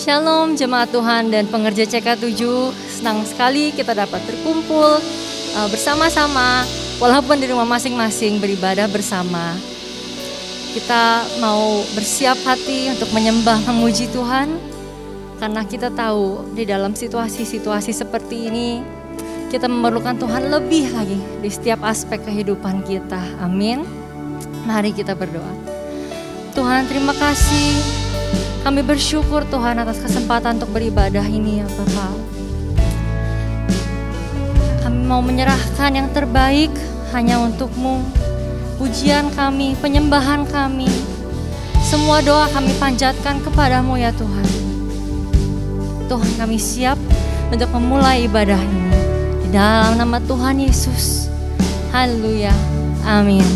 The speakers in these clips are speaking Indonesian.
Shalom jemaat Tuhan dan pengerja CK7, senang sekali kita dapat berkumpul bersama-sama walaupun di rumah masing-masing beribadah bersama. Kita mau bersiap hati untuk menyembah memuji Tuhan karena kita tahu di dalam situasi-situasi seperti ini kita memerlukan Tuhan lebih lagi di setiap aspek kehidupan kita. Amin. Mari kita berdoa. Tuhan, terima kasih. Kami bersyukur Tuhan atas kesempatan untuk beribadah ini ya Bapak. Kami mau menyerahkan yang terbaik hanya untuk-Mu. Pujian kami, penyembahan kami, semua doa kami panjatkan kepadamu ya Tuhan. Tuhan, kami siap untuk memulai ibadah ini. Di dalam nama Tuhan Yesus. Haleluya. Amin.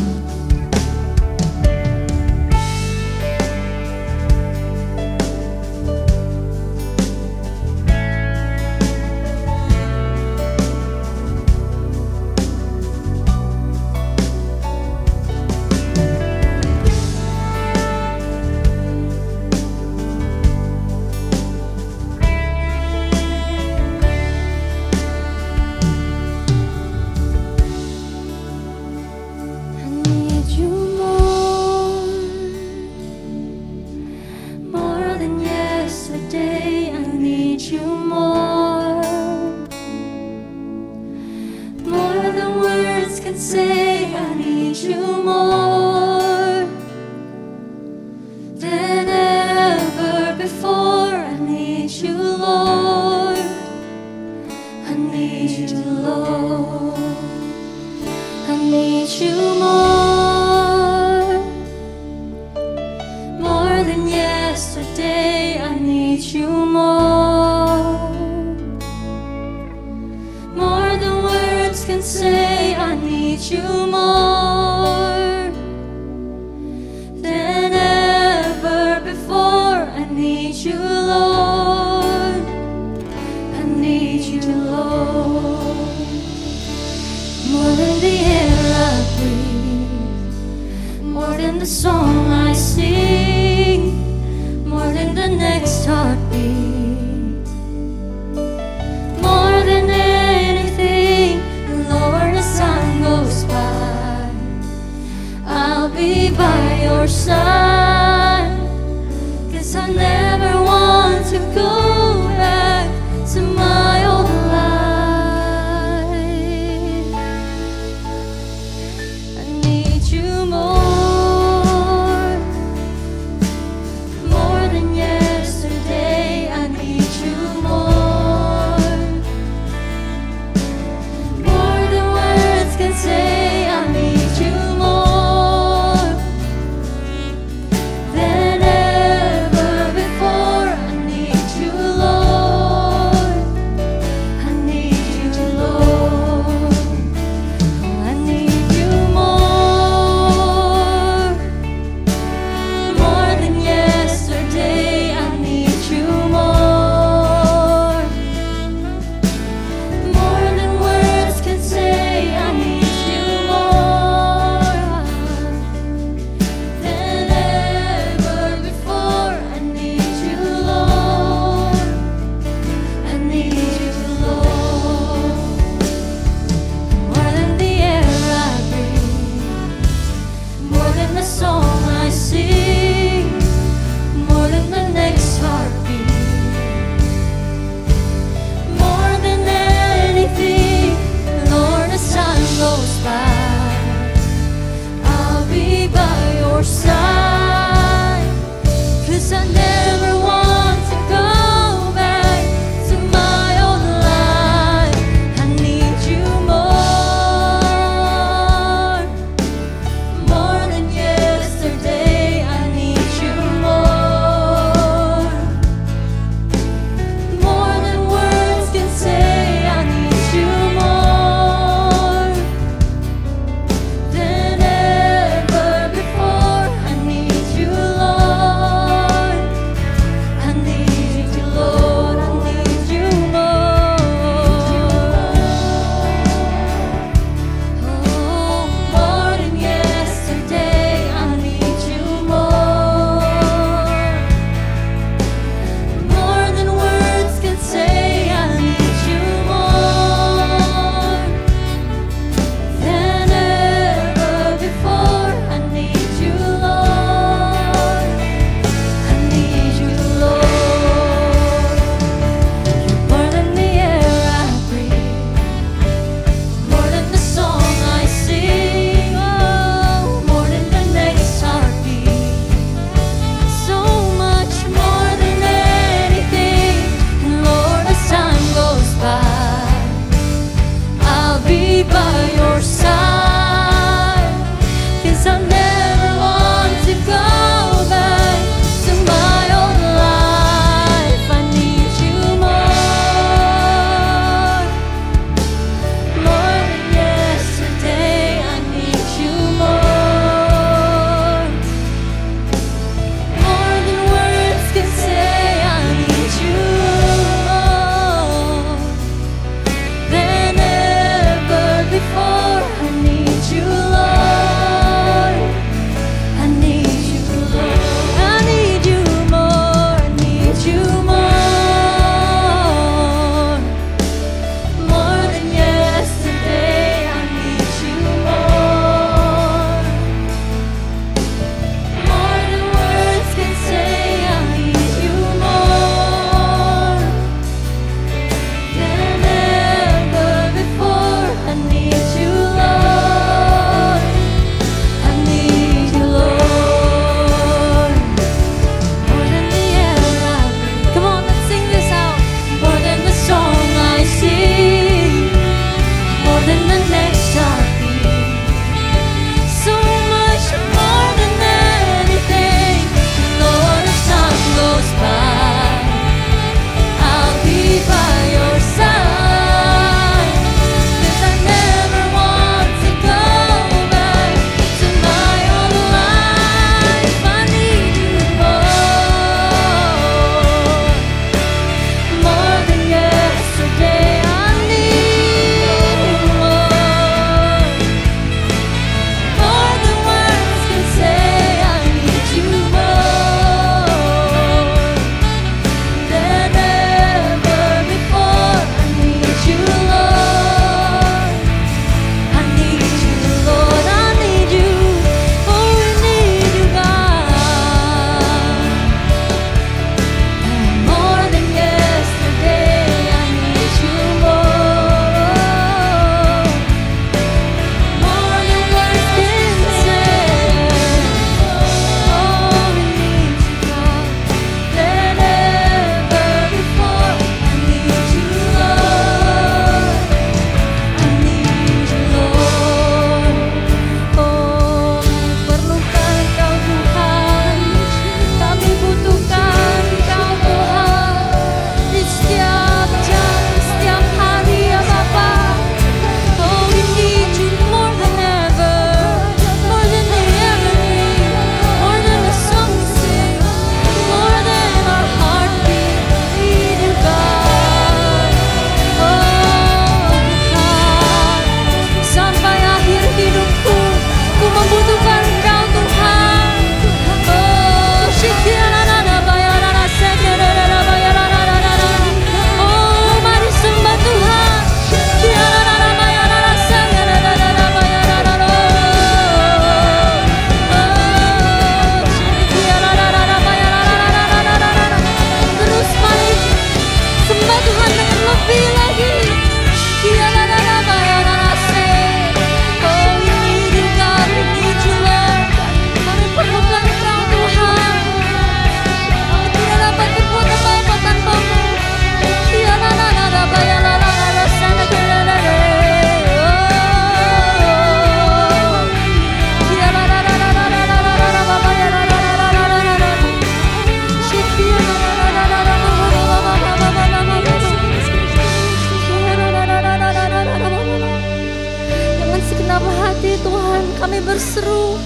berseru,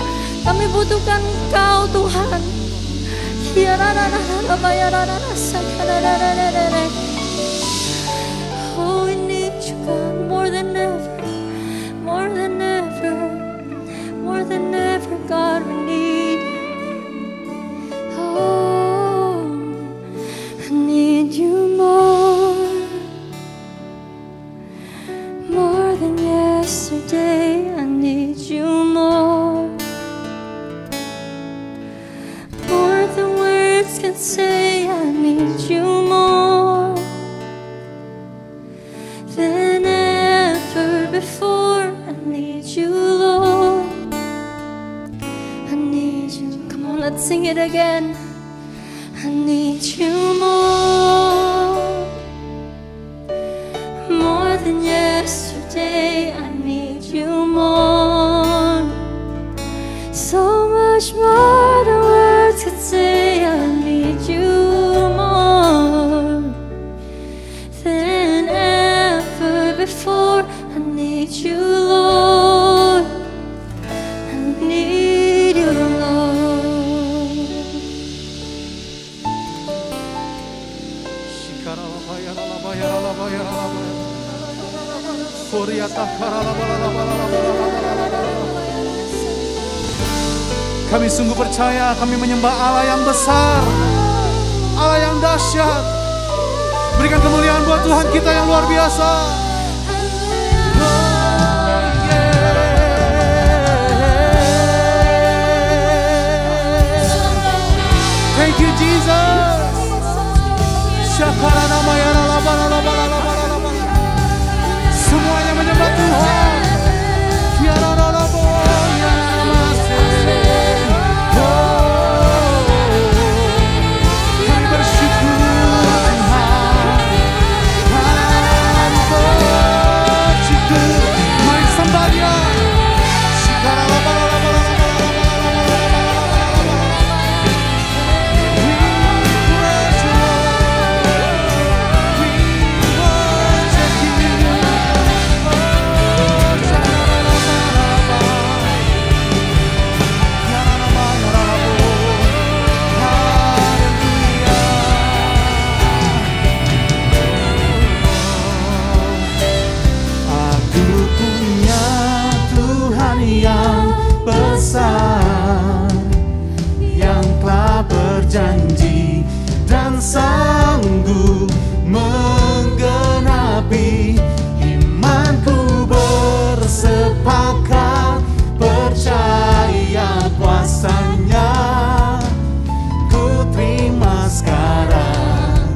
kami butuhkan Engkau Tuhan. Oh, we need you God more than ever, more than ever, more than ever, God, we need you. Oh, I need you more than yesterday. I need you more than words can say. I need you more than ever before. I need you, Lord. I need you. Come on, let's sing it again. I need you more than yesterday. I need you more, so much more than words could say. I need you more than ever before. I need you, Lord. I need you, Lord. Kami sungguh percaya, kami menyembah Allah yang besar, Allah yang dahsyat. Berikan kemuliaan buat Tuhan kita yang luar biasa. Thank you Jesus. Semuanya menyembah Tuhan. Kami bersyukur Tuhan. Mari sembah Dia. Yang telah berjanji dan sanggup menggenapi. Imanku bersepakat percaya kuasanya. Ku terima sekarang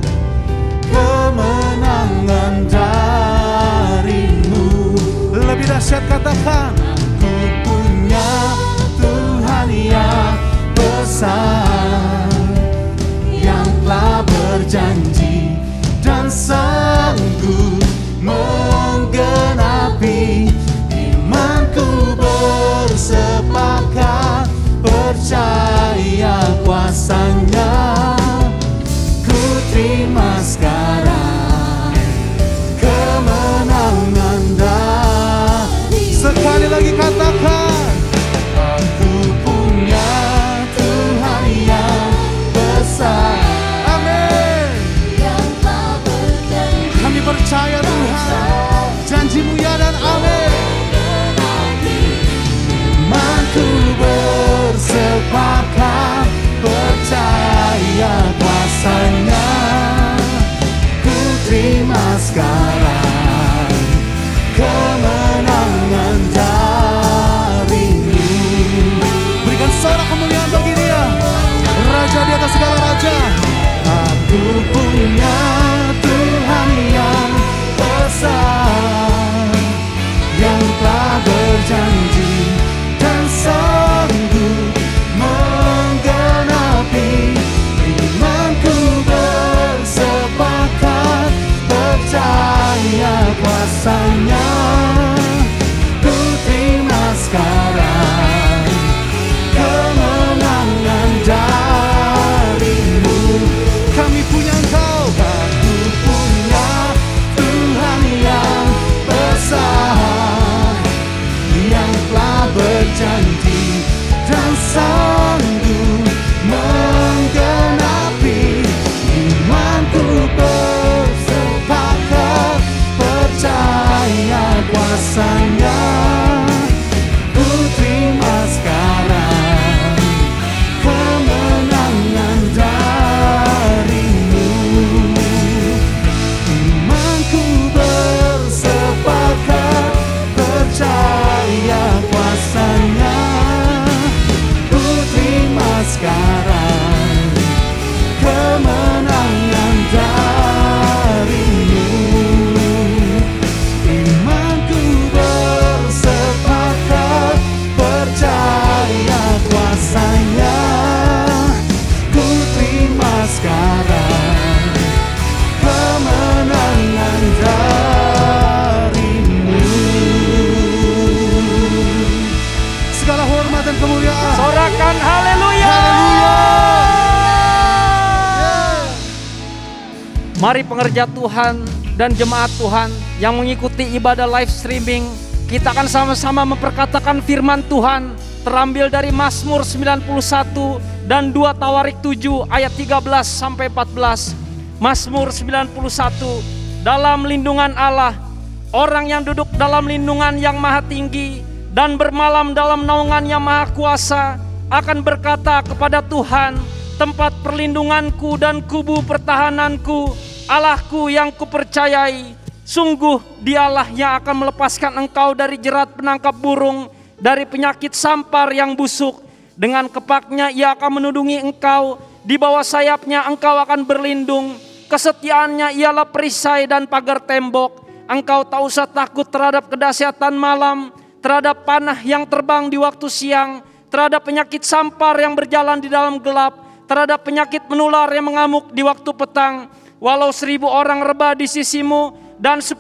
kemenangan darimu. Lebih dahsyat katakan, yang besar, yang telah berjanji dan sanggup menggenapi. Imanku bersepakat percaya kuasanya. Ku terima sekarang kemenangan dari. Sekali lagi katakan, amin. Kami percaya Tuhan, janji-Mu ya dan amin. Imanku bersepakat percaya kuasanya. Ku terima sekarang kemenangan darimu. Berikan sorak kemuliaan bagi Dia, Raja di atas segala raja. Aku punya Tuhan yang besar, yang telah berjanji dan sanggup menggenapi. Imanku bersepakat percaya kuasanya. Ku terima sekarang kemenangan darimu. Kami punya Engkau. Aku punya Tuhan yang besar, yang telah berjanji Mari pengerja Tuhan dan jemaat Tuhan yang mengikuti ibadah live streaming, kita akan sama-sama memperkatakan firman Tuhan terambil dari Mazmur 91 dan 2 Tawarik 7 ayat 13 sampai 14. Mazmur 91, dalam lindungan Allah, orang yang duduk dalam lindungan yang maha tinggi dan bermalam dalam naungan yang maha kuasa akan berkata kepada Tuhan, tempat perlindunganku dan kubu pertahananku, Allahku yang kupercayai. Sungguh dialah yang akan melepaskan engkau dari jerat penangkap burung, dari penyakit sampar yang busuk. Dengan kepaknya ia akan menudungi engkau, di bawah sayapnya engkau akan berlindung. Kesetiaannya ialah perisai dan pagar tembok. Engkau tak usah takut terhadap kedahsyatan malam, terhadap panah yang terbang di waktu siang, terhadap penyakit sampar yang berjalan di dalam gelap, terhadap penyakit menular yang mengamuk di waktu petang. Walau 1000 orang rebah di sisimu dan 10.000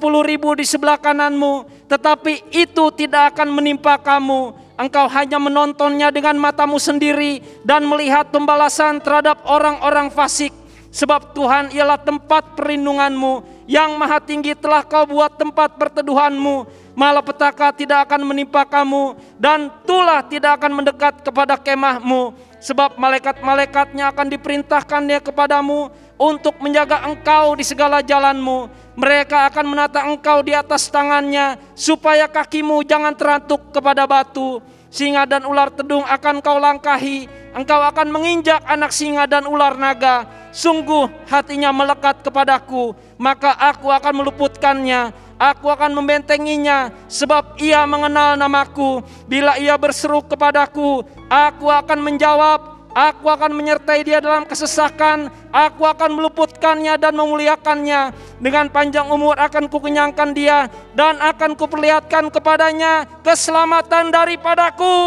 di sebelah kananmu, tetapi itu tidak akan menimpa kamu. Engkau hanya menontonnya dengan matamu sendiri dan melihat pembalasan terhadap orang-orang fasik. Sebab Tuhan ialah tempat perlindunganmu, yang maha tinggi telah kau buat tempat perteduhanmu. Malapetaka tidak akan menimpa kamu, dan tulah tidak akan mendekat kepada kemahmu. Sebab malaikat-malaikatnya akan diperintahkannya kepadamu untuk menjaga engkau di segala jalanmu. Mereka akan menata engkau di atas tangannya, supaya kakimu jangan terantuk kepada batu. Singa dan ular tedung akan kau langkahi, engkau akan menginjak anak singa dan ular naga. Sungguh hatinya melekat kepadaku, maka aku akan meluputkannya. Aku akan membentenginya, sebab ia mengenal namaku. Bila ia berseru kepadaku, aku akan menjawab. Aku akan menyertai dia dalam kesesakan. Aku akan meluputkannya dan memuliakannya. Dengan panjang umur akan kukenyangkan dia, dan akan kuperlihatkan kepadanya keselamatan daripadaku.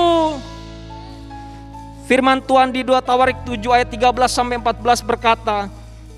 Firman Tuhan di 2 Tawarik 7 ayat 13 sampai 14 berkata,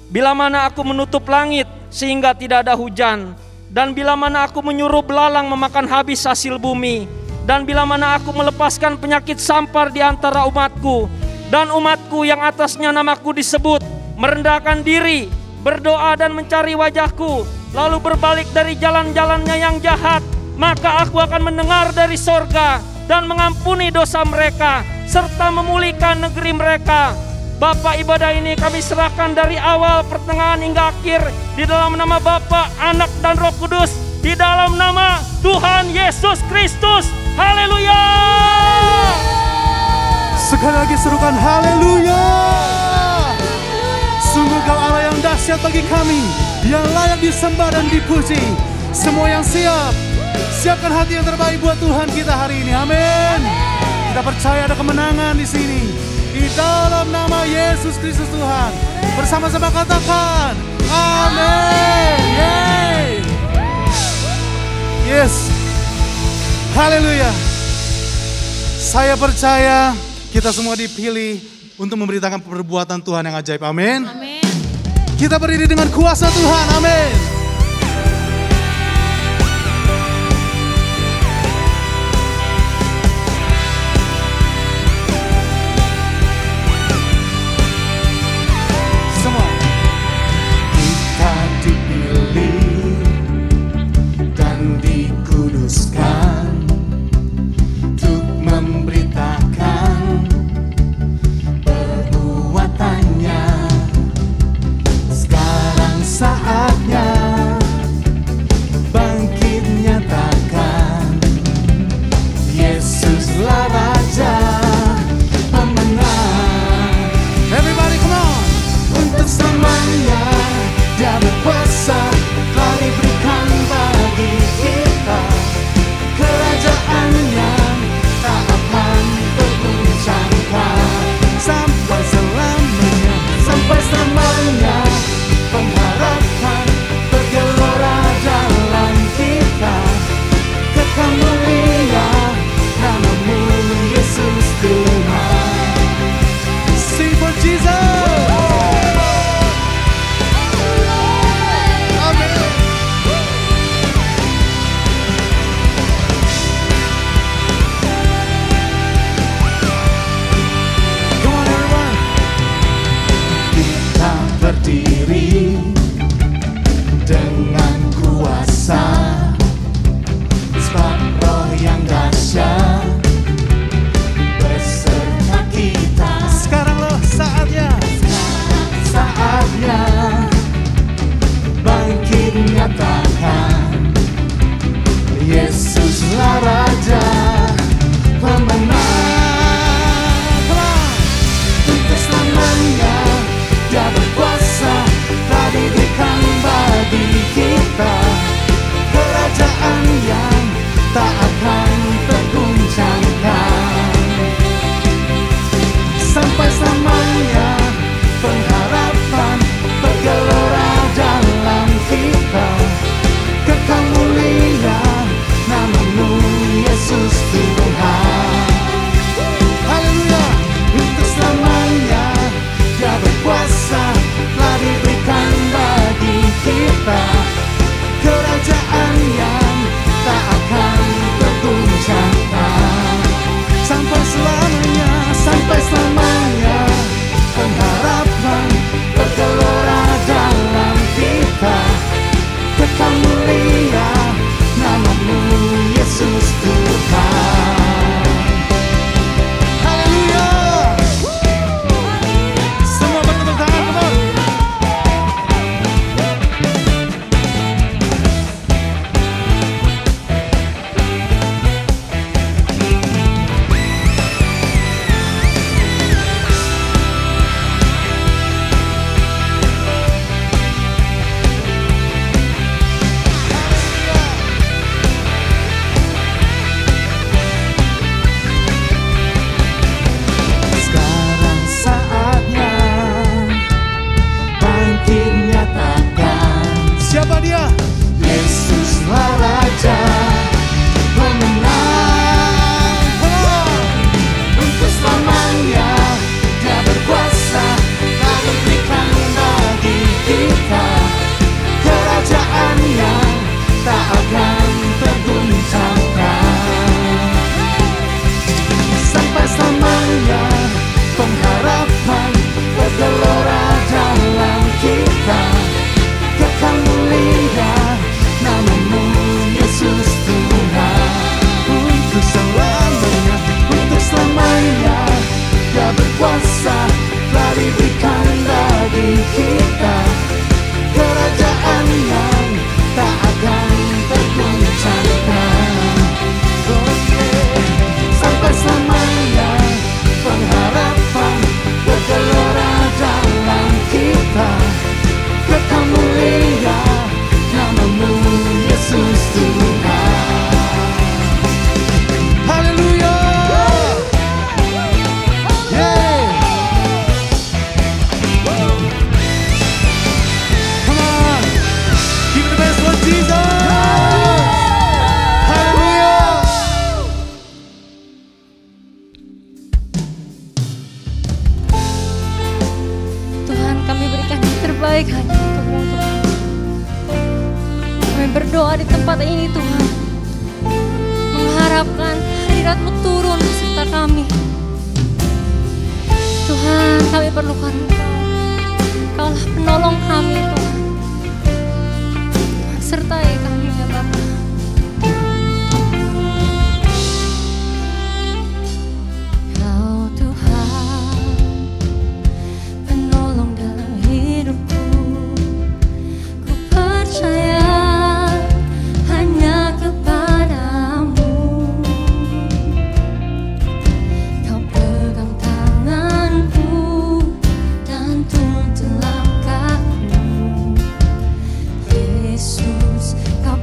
bila mana aku menutup langit sehingga tidak ada hujan, dan bila mana aku menyuruh belalang memakan habis hasil bumi, dan bila mana aku melepaskan penyakit sampar di antara umatku, dan umatku yang atasnya namaku disebut merendahkan diri, berdoa dan mencari wajahku, lalu berbalik dari jalan-jalannya yang jahat, maka aku akan mendengar dari sorga dan mengampuni dosa mereka, serta memulihkan negeri mereka. Bapa, ibadah ini kami serahkan dari awal, pertengahan hingga akhir, di dalam nama Bapa, Anak dan Roh Kudus, di dalam nama Tuhan Yesus Kristus. Haleluya! Sekali lagi serukan haleluya. Sungguh kau Allah yang dahsyat bagi kami, yang layak disembah dan dipuji. Semua yang siap, siapkan hati yang terbaik buat Tuhan kita hari ini. Amin. Kita percaya ada kemenangan di sini. Di dalam nama Yesus Kristus Tuhan. Bersama-sama katakan amin. Yeay. Yes. Haleluya. Saya percaya kita semua dipilih untuk memberitakan perbuatan Tuhan yang ajaib. Amin. Amin. Kita berdiri dengan kuasa Tuhan. Amin. Semua. Kita dipilih dan dikuduskan untuk memberitakan perbuatannya. Sekarang saatnya pengharapan bergelora dalam kita. Kekal mulia namamu Yesus Tuhan. Untuk selamanya, untuk selamanya Dia berkuasa, telah diberikan bagi kita kerajaan yang tak akan tergoncangkan. Sampai selamanya pengharapan bergelora dalam kita. Kekal mulia namamu Yesus Tuhan. Haleluya. Yeah. Come on, give it the best for Jesus. Haleluya. Tuhan, kami berikan yang terbaik hanya untuk-Mu, Tuhan. Kami berdoa di tempat ini, Tuhan, mengharapkan hadirat-Mu turun beserta kami. Tuhan, kami perlukan Engkau. Engkaulah penolong kami, Tuhan. Tuhan, sertai kami ya Bapa. Kau Tuhan, penolong dalam hidupku. Ku percaya hanya kepadamu. Kau pegang tanganku dan tuntun langkahku. Yesus, Kau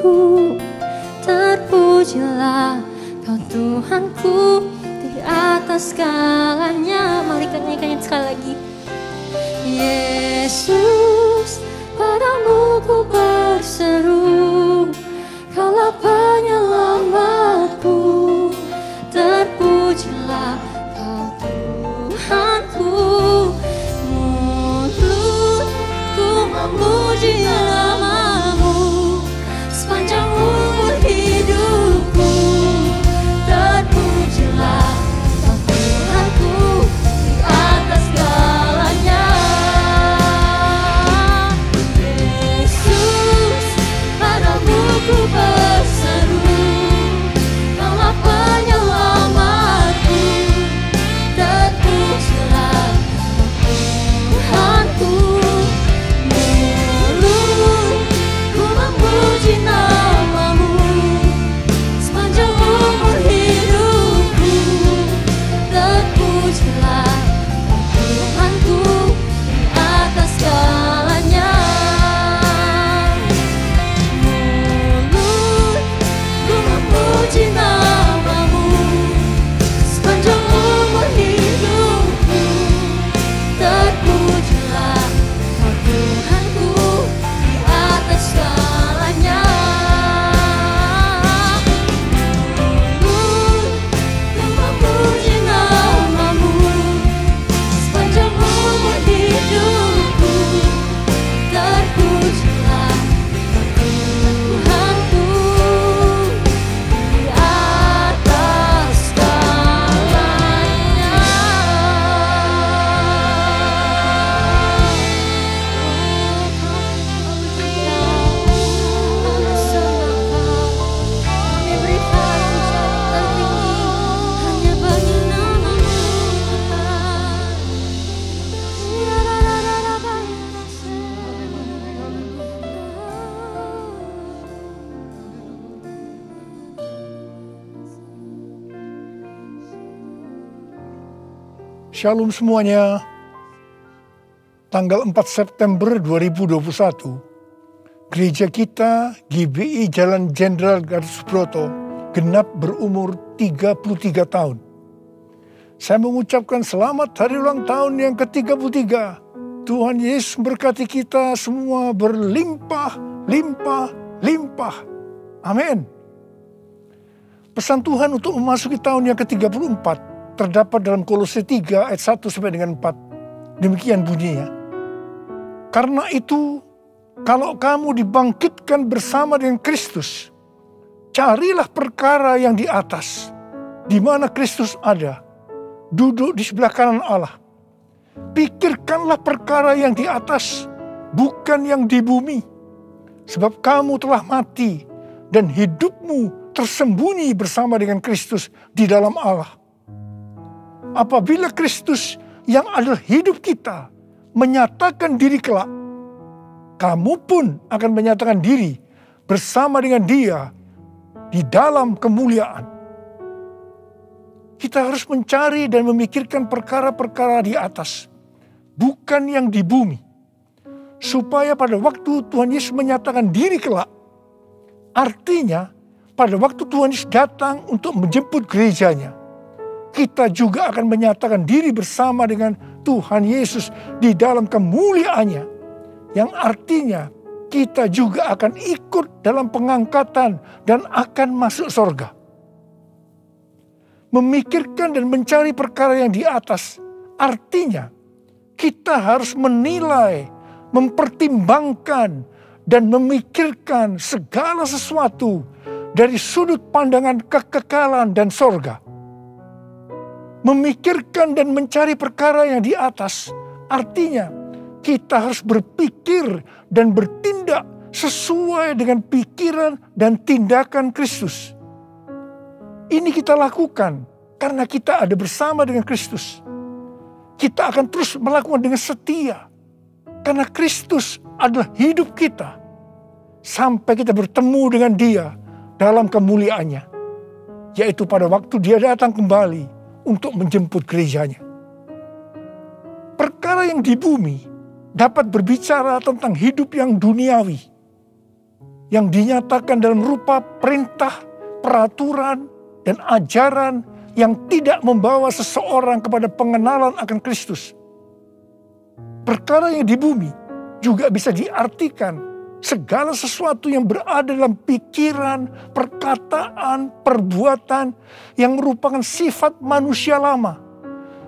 hidupku. Terpujilah Kau Tuhanku di atas segalanya. Mari kita nyanyikan sekali lagi. Yesus, padamu ku berseru, Kaulah penyelamatku. Terpujilah Kau Tuhanku. Mulutku memuji namamu sepanjang umur hidupku. Terpujilah Kau Tuhanku di atas segalanya. Yesus, padamu ku berseru, Kaulah penyelamatku. Terpujilah Kau Tuhanku. Mulutku memuji namamu sepanjang umur hidupku. Terpujilah Kau Tuhanku di atas segalanya. Mulutku memuji namamu sepanjang umur hidupku. Terpujilah Kau Tuhanku di atas segalanya. Mulutku memuji namamu sepanjang umur hidupku. Terpujilah Kau Tuhanku di atas segalanya. Kami berikan ucapan tinggi hanya bagi namamu Shalom semuanya. Tanggal 4 September 2021, gereja kita GBI Jalan Jenderal Gatot Subroto genap berumur 33 tahun. Saya mengucapkan selamat hari ulang tahun yang ke-33. Tuhan Yesus berkati kita semua berlimpah, limpah, limpah. Amin. Pesan Tuhan untuk memasuki tahun yang ke-34 terdapat dalam Kolose 3 ayat 1 sampai dengan 4. Demikian bunyinya. Karena itu, kalau kamu dibangkitkan bersama dengan Kristus, carilah perkara yang di atas, di mana Kristus ada, duduk di sebelah kanan Allah. Pikirkanlah perkara yang di atas, bukan yang di bumi. Sebab kamu telah mati, dan hidupmu tersembunyi bersama dengan Kristus di dalam Allah. Apabila Kristus yang adalah hidup kita menyatakan diri kelak, kamu pun akan menyatakan diri bersama dengan Dia di dalam kemuliaan. Kita harus mencari dan memikirkan perkara-perkara di atas, bukan yang di bumi. Supaya pada waktu Tuhan Yesus menyatakan diri kelak, artinya pada waktu Tuhan Yesus datang untuk menjemput gerejanya, kita juga akan menyatakan diri bersama dengan Tuhan Yesus di dalam kemuliaannya. Yang artinya kita juga akan ikut dalam pengangkatan dan akan masuk surga. Memikirkan dan mencari perkara yang di atas, artinya kita harus menilai, mempertimbangkan, dan memikirkan segala sesuatu dari sudut pandangan kekekalan dan surga. Memikirkan dan mencari perkara yang di atas, artinya kita harus berpikir dan bertindak sesuai dengan pikiran dan tindakan Kristus. Ini kita lakukan karena kita ada bersama dengan Kristus. Kita akan terus melakukan dengan setia, karena Kristus adalah hidup kita, sampai kita bertemu dengan Dia dalam kemuliaannya, yaitu pada waktu Dia datang kembali untuk menjemput gerejanya. Perkara yang di bumi dapat berbicara tentang hidup yang duniawi, yang dinyatakan dalam rupa perintah, peraturan, dan ajaran yang tidak membawa seseorang kepada pengenalan akan Kristus. Perkara yang di bumi juga bisa diartikan segala sesuatu yang berada dalam pikiran, perkataan, perbuatan yang merupakan sifat manusia lama,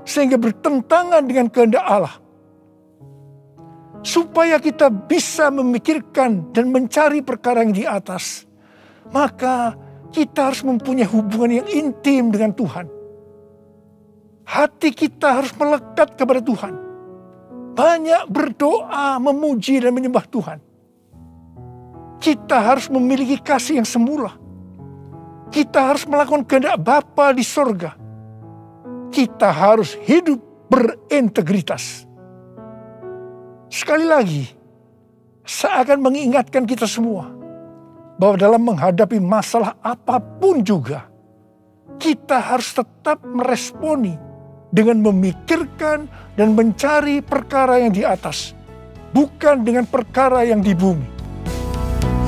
sehingga bertentangan dengan kehendak Allah. Supaya kita bisa memikirkan dan mencari perkara yang di atas, maka kita harus mempunyai hubungan yang intim dengan Tuhan. Hati kita harus melekat kepada Tuhan. Banyak berdoa, memuji dan menyembah Tuhan. Kita harus memiliki kasih yang semula. Kita harus melakukan kehendak Bapa di sorga. Kita harus hidup berintegritas. Sekali lagi, saya akan mengingatkan kita semua bahwa dalam menghadapi masalah apapun juga, kita harus tetap meresponi dengan memikirkan dan mencari perkara yang di atas, bukan dengan perkara yang di bumi.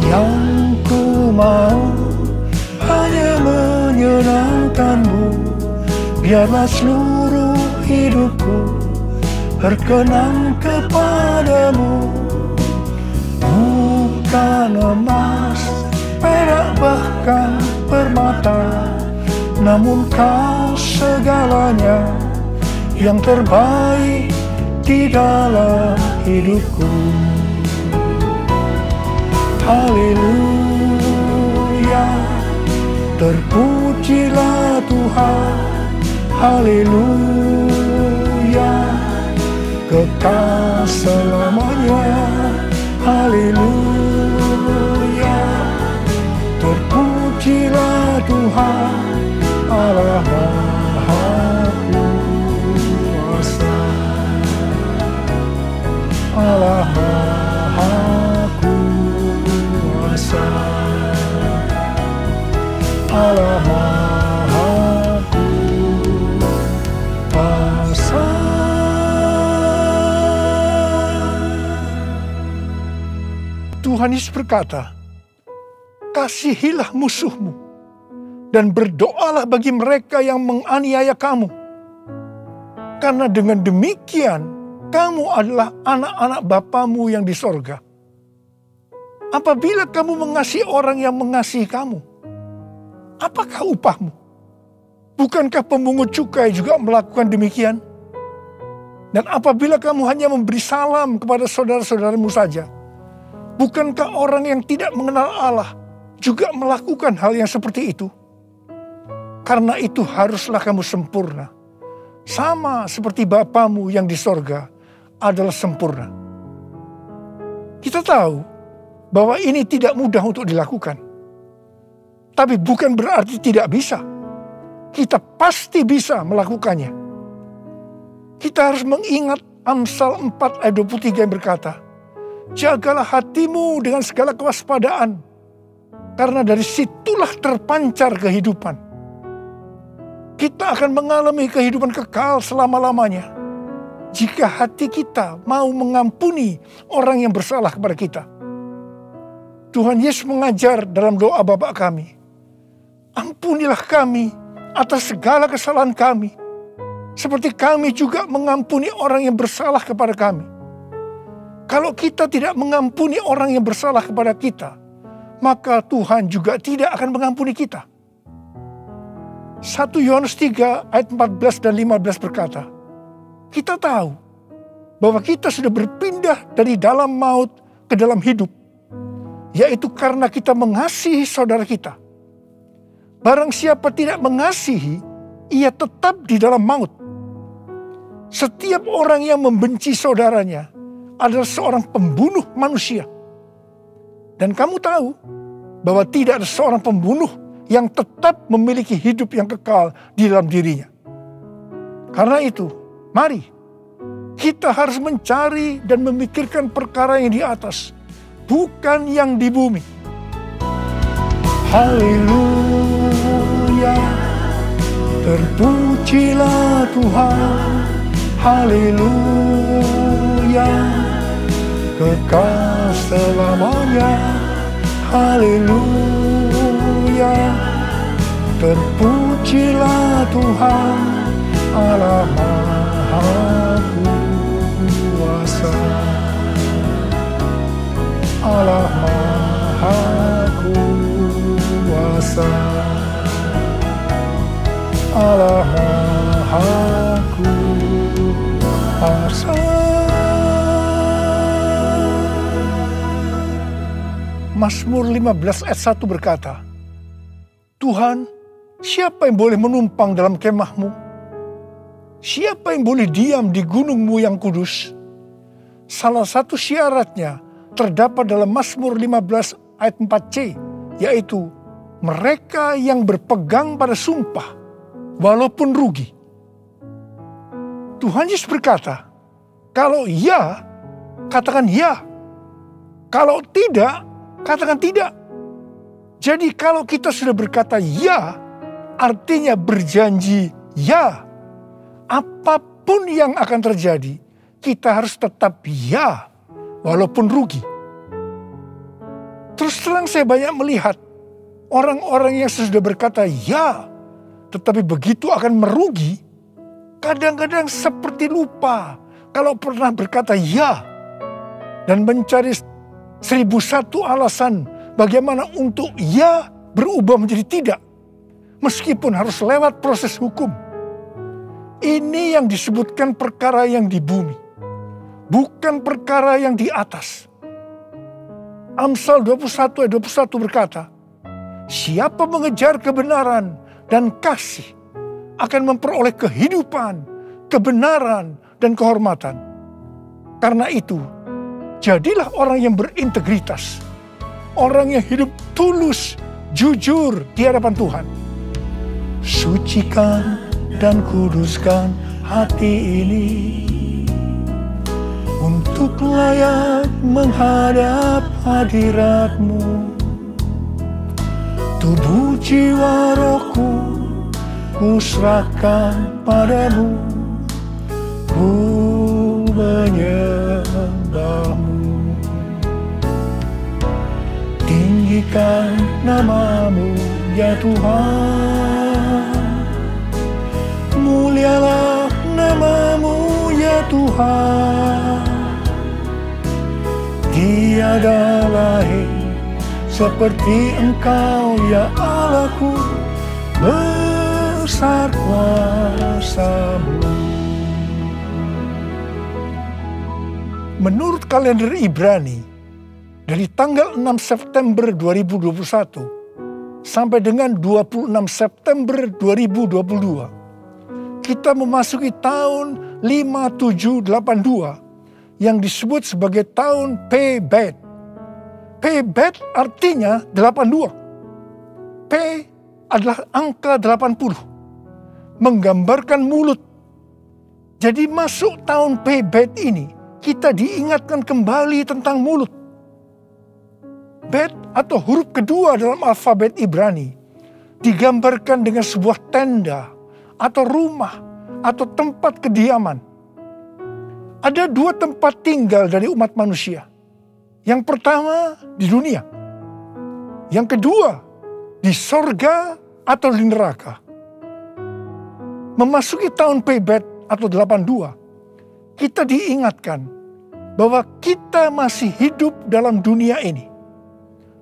Yang ku mau hanya menyenangkan-Mu, biarlah seluruh hidupku berkenan kepadamu. Bukan emas, perak bahkan permata, namun Kau segalanya yang terbaik di dalam hidupku. Haleluya, terpujilah Tuhan. Haleluya, kekal selamanya. Haleluya, terpujilah Tuhan Allah Maha Kuasa. Allah Maha Kuasa. Allah Maha Kuasa. Tuhan Yesus berkata, kasihilah musuhmu dan berdoalah bagi mereka yang menganiaya kamu. Karena dengan demikian kamu adalah anak-anak Bapamu yang di sorga. Apabila kamu mengasihi orang yang mengasihi kamu, apakah upahmu? Bukankah pemungut cukai juga melakukan demikian? Dan apabila kamu hanya memberi salam kepada saudara-saudaramu saja, bukankah orang yang tidak mengenal Allah juga melakukan hal yang seperti itu? Karena itu haruslah kamu sempurna, sama seperti Bapamu yang di sorga adalah sempurna. Kita tahu bahwa ini tidak mudah untuk dilakukan. Tapi bukan berarti tidak bisa. Kita pasti bisa melakukannya. Kita harus mengingat Amsal 4 ayat 23 yang berkata, jagalah hatimu dengan segala kewaspadaan, karena dari situlah terpancar kehidupan. Kita akan mengalami kehidupan kekal selama-lamanya jika hati kita mau mengampuni orang yang bersalah kepada kita. Tuhan Yesus mengajar dalam doa Bapa kami, ampunilah kami atas segala kesalahan kami, seperti kami juga mengampuni orang yang bersalah kepada kami. Kalau kita tidak mengampuni orang yang bersalah kepada kita, maka Tuhan juga tidak akan mengampuni kita. 1 Yohanes 3 ayat 14 dan 15 berkata, kita tahu bahwa kita sudah berpindah dari dalam maut ke dalam hidup, yaitu karena kita mengasihi saudara kita. Barang siapa tidak mengasihi, ia tetap di dalam maut. Setiap orang yang membenci saudaranya adalah seorang pembunuh manusia. Dan kamu tahu bahwa tidak ada seorang pembunuh yang tetap memiliki hidup yang kekal di dalam dirinya. Karena itu, mari kita harus mencari dan memikirkan perkara yang di atas, bukan yang di bumi. Haleluya, terpujilah Tuhan. Haleluya, kekal selamanya. Haleluya, terpujilah Tuhan Allah Maha Kuasa. Allah Maha Kuasa. Allah Maha Kuasa. Mazmur 15 ayat 1 berkata, Tuhan, siapa yang boleh menumpang dalam kemahmu? Siapa yang boleh diam di gunungmu yang kudus? Salah satu syaratnya terdapat dalam Mazmur 15 ayat 4c, yaitu mereka yang berpegang pada sumpah, walaupun rugi. Tuhan Yesus berkata, kalau ya, katakan ya. Kalau tidak, katakan tidak. Jadi kalau kita sudah berkata ya, artinya berjanji ya. Apapun yang akan terjadi, kita harus tetap ya, walaupun rugi. Terus terang saya banyak melihat orang-orang yang sudah berkata ya, tetapi begitu akan merugi, kadang-kadang seperti lupa kalau pernah berkata ya, dan mencari 1001 alasan bagaimana untuk ya berubah menjadi tidak, meskipun harus lewat proses hukum. Ini yang disebutkan perkara yang di bumi, bukan perkara yang di atas. Amsal 21 ayat 21 berkata, siapa mengejar kebenaran dan kasih akan memperoleh kehidupan, kebenaran, dan kehormatan. Karena itu, jadilah orang yang berintegritas, orang yang hidup tulus, jujur di hadapan Tuhan. Sucikan dan kuduskan hati ini untuk layak menghadap hadirat-Mu. Tubuh jiwa rohku ku serahkan padamu, ku menyembah-Mu. Tinggikan nama-Mu ya Tuhan, mulialah nama-Mu ya Tuhan. Tiada lain seperti Engkau ya Allahku, besar kuasa-Mu. Menurut kalender Ibrani, dari tanggal 6 September 2021 sampai dengan 26 September 2022, kita memasuki tahun 5782 yang disebut sebagai tahun P-Bet. P-Bet artinya 82. P adalah angka 80, menggambarkan mulut. Jadi masuk tahun P-Bet ini, kita diingatkan kembali tentang mulut. Bet atau huruf kedua dalam alfabet Ibrani digambarkan dengan sebuah tenda atau rumah atau tempat kediaman. Ada dua tempat tinggal dari umat manusia. Yang pertama di dunia. Yang kedua di sorga atau di neraka. Memasuki tahun P-Bet atau 82, kita diingatkan bahwa kita masih hidup dalam dunia ini.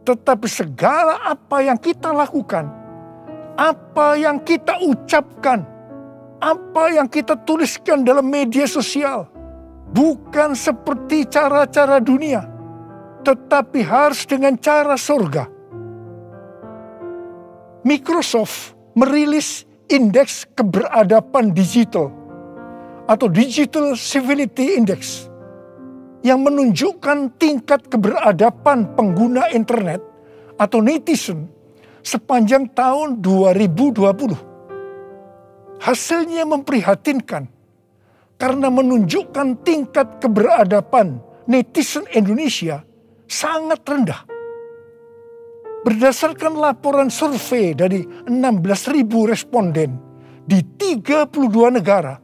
Tetapi segala apa yang kita lakukan, apa yang kita ucapkan, apa yang kita tuliskan dalam media sosial, bukan seperti cara-cara dunia, tetapi harus dengan cara surga. Microsoft merilis indeks keberadaban digital atau Digital Civility Index yang menunjukkan tingkat keberadaban pengguna internet atau netizen sepanjang tahun 2020. Hasilnya memprihatinkan karena menunjukkan tingkat keberadaban netizen Indonesia sangat rendah. Berdasarkan laporan survei dari 16.000 responden di 32 negara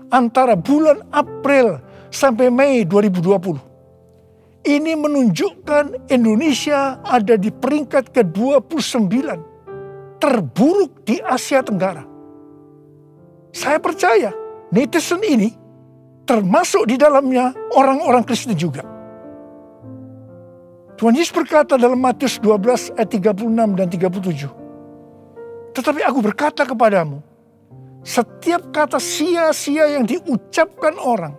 antara bulan April sampai Mei 2020. Ini menunjukkan Indonesia ada di peringkat ke-29 terburuk di Asia Tenggara. Saya percaya netizen ini termasuk di dalamnya orang-orang Kristen juga. Tuhan Yesus berkata dalam Matius 12 ayat 36 dan 37. Tetapi aku berkata kepadamu, setiap kata sia-sia yang diucapkan orang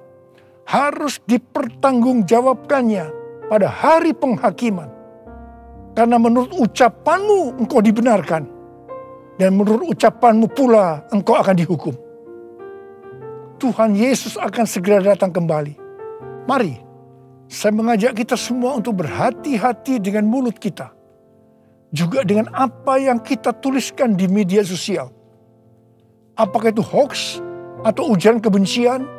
harus dipertanggungjawabkannya pada hari penghakiman. Karena menurut ucapanmu engkau dibenarkan, dan menurut ucapanmu pula engkau akan dihukum. Tuhan Yesus akan segera datang kembali. Mari, saya mengajak kita semua untuk berhati-hati dengan mulut kita. Juga dengan apa yang kita tuliskan di media sosial. Apakah itu hoax atau ujaran kebencian,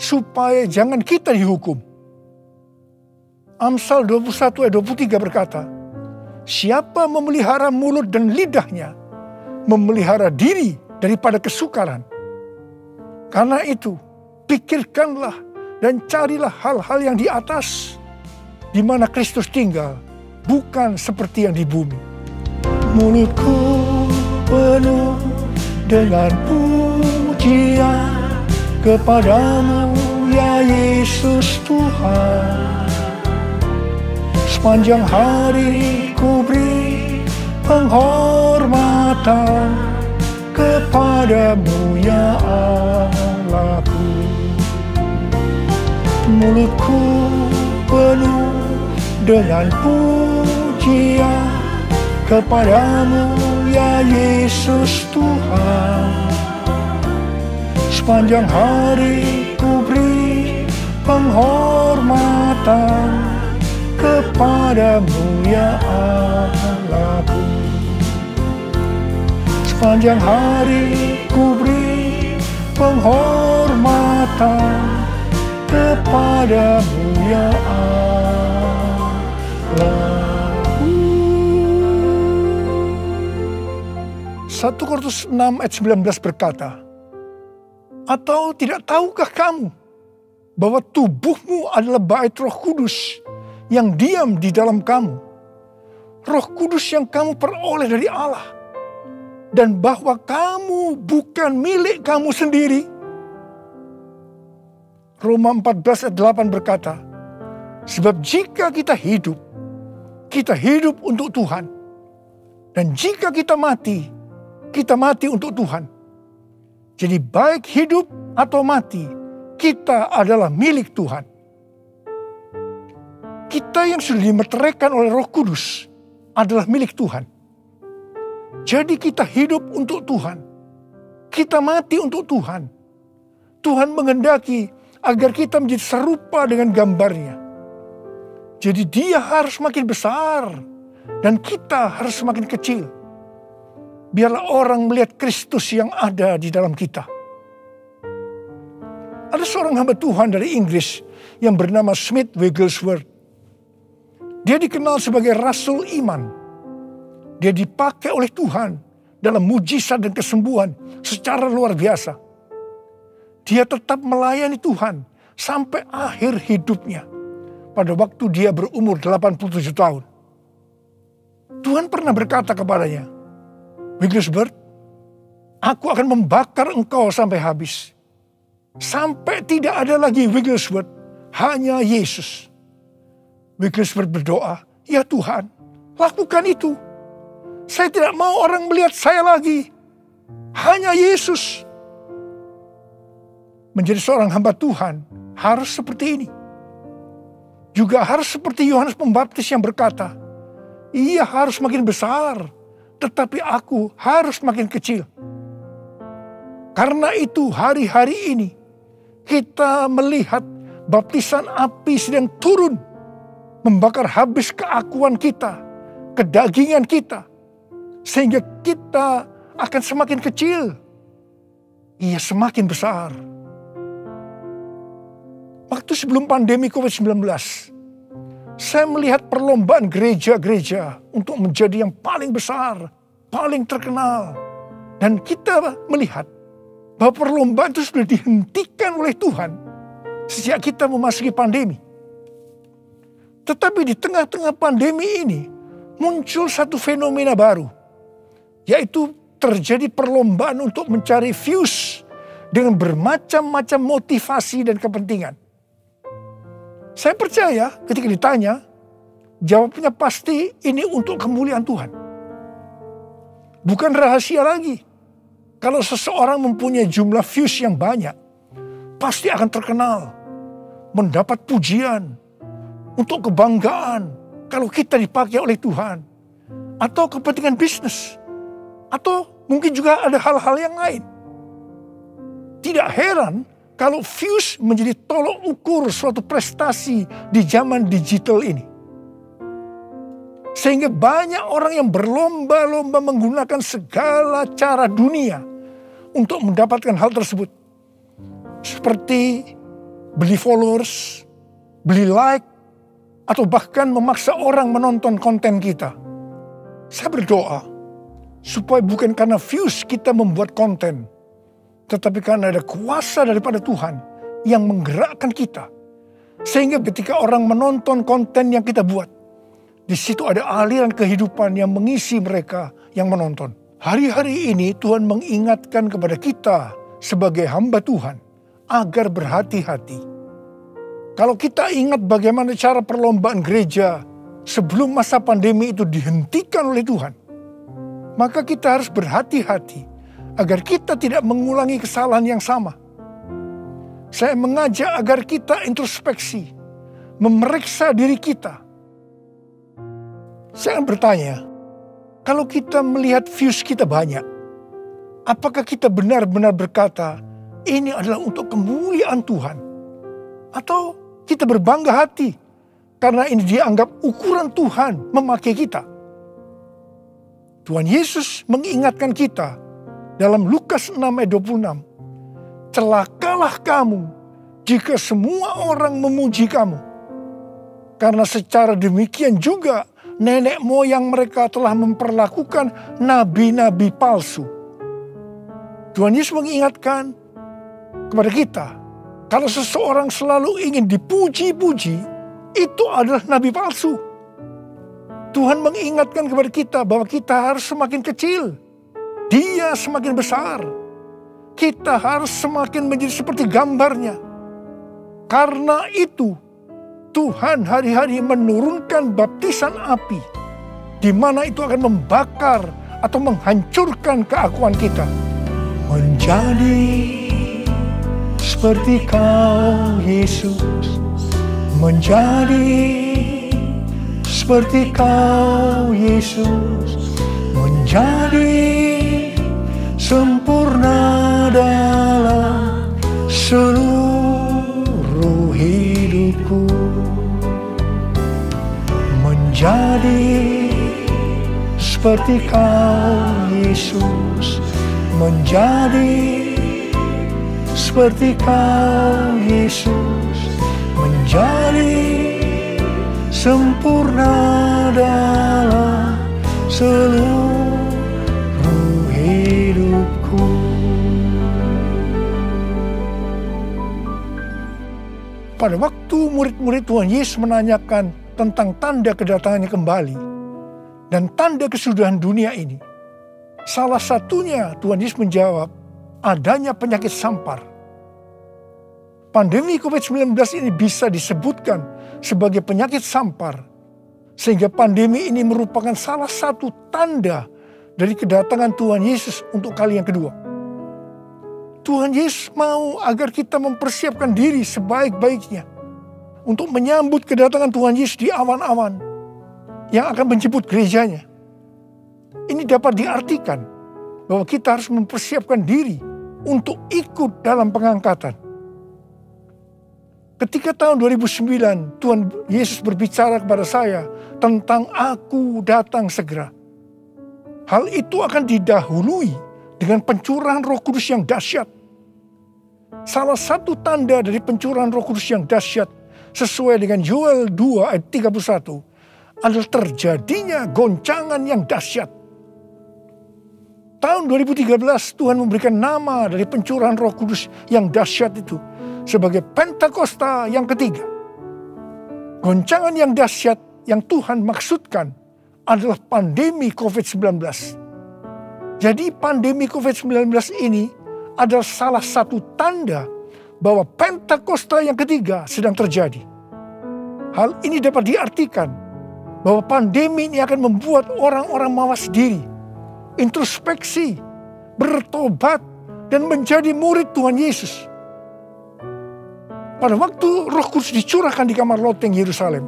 supaya jangan kita dihukum. Amsal 21 ayat 23 berkata, siapa memelihara mulut dan lidahnya, memelihara diri daripada kesukaran. Karena itu, pikirkanlah dan carilah hal-hal yang di atas, di mana Kristus tinggal, bukan seperti yang di bumi. Mulutku penuh dengan pujian kepadamu, ya Yesus Tuhan. Sepanjang hari ku beri penghormatan kepadamu, ya Allahku. Mulutku penuh dengan pujian kepadamu, ya Yesus Tuhan. Sepanjang hari ku beri penghormatan kepadamu, ya Allahku. Sepanjang hari ku beri penghormatan kepadamu, ya Allahku. 1 Korintus 6 ayat 19 berkata, atau tidak tahukah kamu bahwa tubuhmu adalah bait Roh Kudus yang diam di dalam kamu, Roh Kudus yang kamu peroleh dari Allah, dan bahwa kamu bukan milik kamu sendiri? Roma 14 ayat 8 berkata, sebab jika kita hidup untuk Tuhan, dan jika kita mati untuk Tuhan. Jadi baik hidup atau mati, kita adalah milik Tuhan. Kita yang sudah dimeteraikan oleh Roh Kudus adalah milik Tuhan. Jadi kita hidup untuk Tuhan. Kita mati untuk Tuhan. Tuhan menghendaki agar kita menjadi serupa dengan gambarnya. Jadi dia harus makin besar dan kita harus semakin kecil. Biarlah orang melihat Kristus yang ada di dalam kita. Ada seorang hamba Tuhan dari Inggris yang bernama Smith Wigglesworth. Dia dikenal sebagai Rasul Iman. Dia dipakai oleh Tuhan dalam mujizat dan kesembuhan secara luar biasa. Dia tetap melayani Tuhan sampai akhir hidupnya. Pada waktu dia berumur 87 tahun. Tuhan pernah berkata kepadanya, Wigglesworth, aku akan membakar engkau sampai habis. Sampai tidak ada lagi Wigglesworth, hanya Yesus. Wigglesworth berdoa, ya Tuhan, lakukan itu. Saya tidak mau orang melihat saya lagi. Hanya Yesus. Menjadi seorang hamba Tuhan harus seperti ini. Juga harus seperti Yohanes Pembaptis yang berkata, ia harus makin besar, tetapi aku harus makin kecil. Karena itu hari-hari ini kita melihat baptisan api sedang turun, membakar habis keakuan kita, kedagingan kita, sehingga kita akan semakin kecil. Ia semakin besar. Waktu sebelum pandemi COVID-19, saya melihat perlombaan gereja-gereja untuk menjadi yang paling besar, paling terkenal. Dan kita melihat bahwa perlombaan itu sudah dihentikan oleh Tuhan sejak kita memasuki pandemi. Tetapi di tengah-tengah pandemi ini muncul satu fenomena baru, yaitu terjadi perlombaan untuk mencari views dengan bermacam-macam motivasi dan kepentingan. Saya percaya ketika ditanya, jawabnya pasti ini untuk kemuliaan Tuhan. Bukan rahasia lagi. Kalau seseorang mempunyai jumlah views yang banyak, pasti akan terkenal, mendapat pujian, untuk kebanggaan kalau kita dipakai oleh Tuhan, atau kepentingan bisnis, atau mungkin juga ada hal-hal yang lain. Tidak heran kalau views menjadi tolok ukur suatu prestasi di zaman digital ini. Sehingga banyak orang yang berlomba-lomba menggunakan segala cara dunia untuk mendapatkan hal tersebut. Seperti beli followers, beli like, atau bahkan memaksa orang menonton konten kita. Saya berdoa supaya bukan karena views kita membuat konten, tetapi karena ada kuasa daripada Tuhan yang menggerakkan kita. Sehingga ketika orang menonton konten yang kita buat, di situ ada aliran kehidupan yang mengisi mereka yang menonton. Hari-hari ini Tuhan mengingatkan kepada kita sebagai hamba Tuhan agar berhati-hati. Kalau kita ingat bagaimana cara perlombaan gereja sebelum masa pandemi itu dihentikan oleh Tuhan, maka kita harus berhati-hati agar kita tidak mengulangi kesalahan yang sama. Saya mengajak agar kita introspeksi, memeriksa diri kita. Saya akan bertanya, kalau kita melihat views kita banyak, apakah kita benar-benar berkata, ini adalah untuk kemuliaan Tuhan? Atau kita berbangga hati karena ini dianggap ukuran Tuhan memakai kita? Tuhan Yesus mengingatkan kita dalam Lukas 6 ayat 26. Celakalah kamu jika semua orang memuji kamu. Karena secara demikian juga nenek moyang mereka telah memperlakukan nabi-nabi palsu. Tuhan Yesus mengingatkan kepada kita, kalau seseorang selalu ingin dipuji-puji, itu adalah nabi palsu. Tuhan mengingatkan kepada kita bahwa kita harus semakin kecil, Dia semakin besar. Kita harus semakin menjadi seperti gambarnya. Karena itu, Tuhan hari-hari menurunkan baptisan api, di mana itu akan membakar atau menghancurkan keakuan kita. Menjadi seperti Kau, Yesus, menjadi seperti Kau, Yesus, menjadi sempurna dalam seluruh hidupku, menjadi seperti Kau, Yesus, menjadi seperti Kau, Yesus, menjadi sempurna dalam seluruh hidupku. Pada waktu murid-murid Tuhan Yesus menanyakan tentang tanda kedatangannya kembali dan tanda kesudahan dunia ini, salah satunya Tuhan Yesus menjawab, adanya penyakit sampar. Pandemi COVID-19 ini bisa disebutkan sebagai penyakit sampar, sehingga pandemi ini merupakan salah satu tanda dari kedatangan Tuhan Yesus untuk kali yang kedua. Tuhan Yesus mau agar kita mempersiapkan diri sebaik-baiknya untuk menyambut kedatangan Tuhan Yesus di awan-awan yang akan menjemput gerejanya. Ini dapat diartikan bahwa kita harus mempersiapkan diri untuk ikut dalam pengangkatan. Ketika tahun 2009 Tuhan Yesus berbicara kepada saya tentang aku datang segera, hal itu akan didahului dengan pencurahan Roh Kudus yang dahsyat. Salah satu tanda dari pencurahan Roh Kudus yang dahsyat sesuai dengan Yoel 2 ayat 31 adalah terjadinya goncangan yang dahsyat. Tahun 2013 Tuhan memberikan nama dari pencurahan Roh Kudus yang dahsyat itu sebagai Pentakosta yang ketiga. Goncangan yang dahsyat yang Tuhan maksudkan adalah pandemi COVID-19. Jadi pandemi COVID-19 ini adalah salah satu tanda bahwa Pentakosta yang ketiga sedang terjadi. Hal ini dapat diartikan bahwa pandemi ini akan membuat orang-orang mawas diri, introspeksi, bertobat, dan menjadi murid Tuhan Yesus. Pada waktu Roh Kudus dicurahkan di kamar loteng Yerusalem,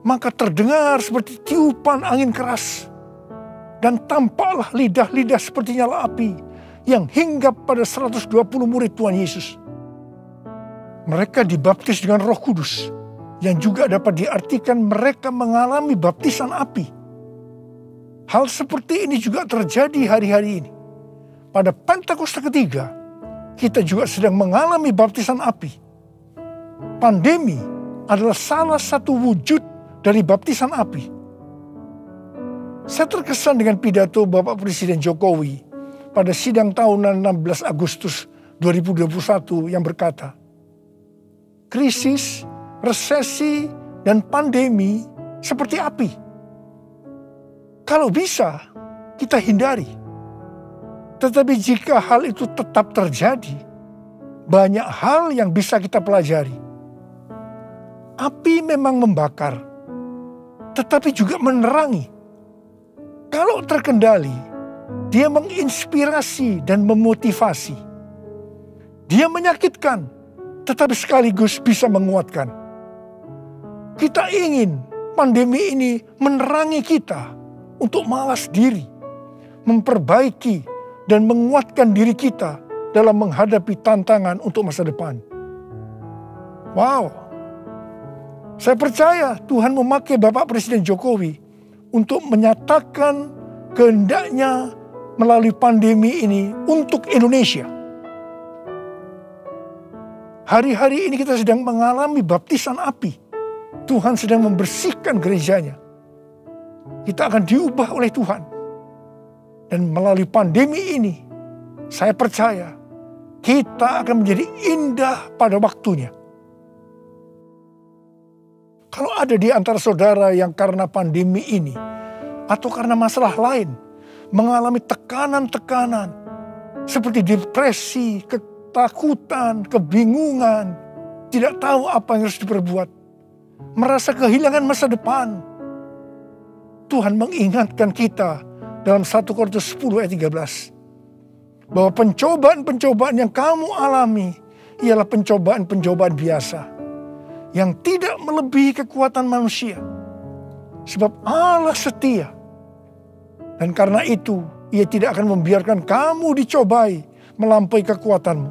maka terdengar seperti tiupan angin keras, dan tampaklah lidah-lidah seperti nyala api yang hinggap pada 120 murid Tuhan Yesus. Mereka dibaptis dengan Roh Kudus, yang juga dapat diartikan mereka mengalami baptisan api. Hal seperti ini juga terjadi hari-hari ini. Pada Pentakosta ketiga, kita juga sedang mengalami baptisan api. Pandemi adalah salah satu wujud dari baptisan api. Saya terkesan dengan pidato Bapak Presiden Jokowi pada sidang tahunan 16 Agustus 2021 yang berkata, krisis, resesi, dan pandemi seperti api. Kalau bisa, kita hindari. Tetapi jika hal itu tetap terjadi, banyak hal yang bisa kita pelajari. Api memang membakar, tetapi juga menerangi. Kalau terkendali, dia menginspirasi dan memotivasi. Dia menyakitkan, tetapi sekaligus bisa menguatkan. Kita ingin pandemi ini menerangi kita untuk malas diri, memperbaiki dan menguatkan diri kita dalam menghadapi tantangan untuk masa depan. Wow, saya percaya Tuhan memakai Bapak Presiden Jokowi untuk menyatakan kehendaknya melalui pandemi ini untuk Indonesia. Hari-hari ini kita sedang mengalami baptisan api. Tuhan sedang membersihkan gerejanya. Kita akan diubah oleh Tuhan. Dan melalui pandemi ini, saya percaya kita akan menjadi indah pada waktunya. Kalau ada di antara saudara yang karena pandemi ini atau karena masalah lain mengalami tekanan-tekanan seperti depresi, ketakutan, kebingungan, tidak tahu apa yang harus diperbuat, merasa kehilangan masa depan, Tuhan mengingatkan kita dalam 1 Korintus 10 ayat 13 bahwa pencobaan-pencobaan yang kamu alami ialah pencobaan-pencobaan biasa yang tidak melebihi kekuatan manusia. Sebab Allah setia. Dan karena itu, Ia tidak akan membiarkan kamu dicobai melampaui kekuatanmu.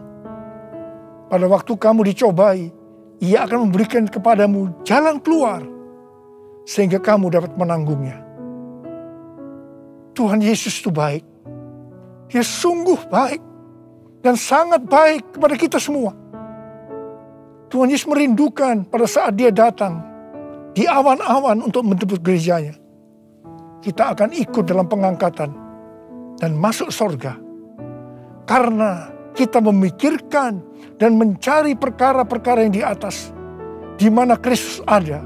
Pada waktu kamu dicobai, Ia akan memberikan kepadamu jalan keluar, sehingga kamu dapat menanggungnya. Tuhan Yesus itu baik. Dia sungguh baik. Dan sangat baik kepada kita semua. Tuhan Yesus merindukan pada saat dia datang di awan-awan untuk menjemput gerejanya. Kita akan ikut dalam pengangkatan dan masuk sorga. Karena kita memikirkan dan mencari perkara-perkara yang di atas. Di mana Kristus ada,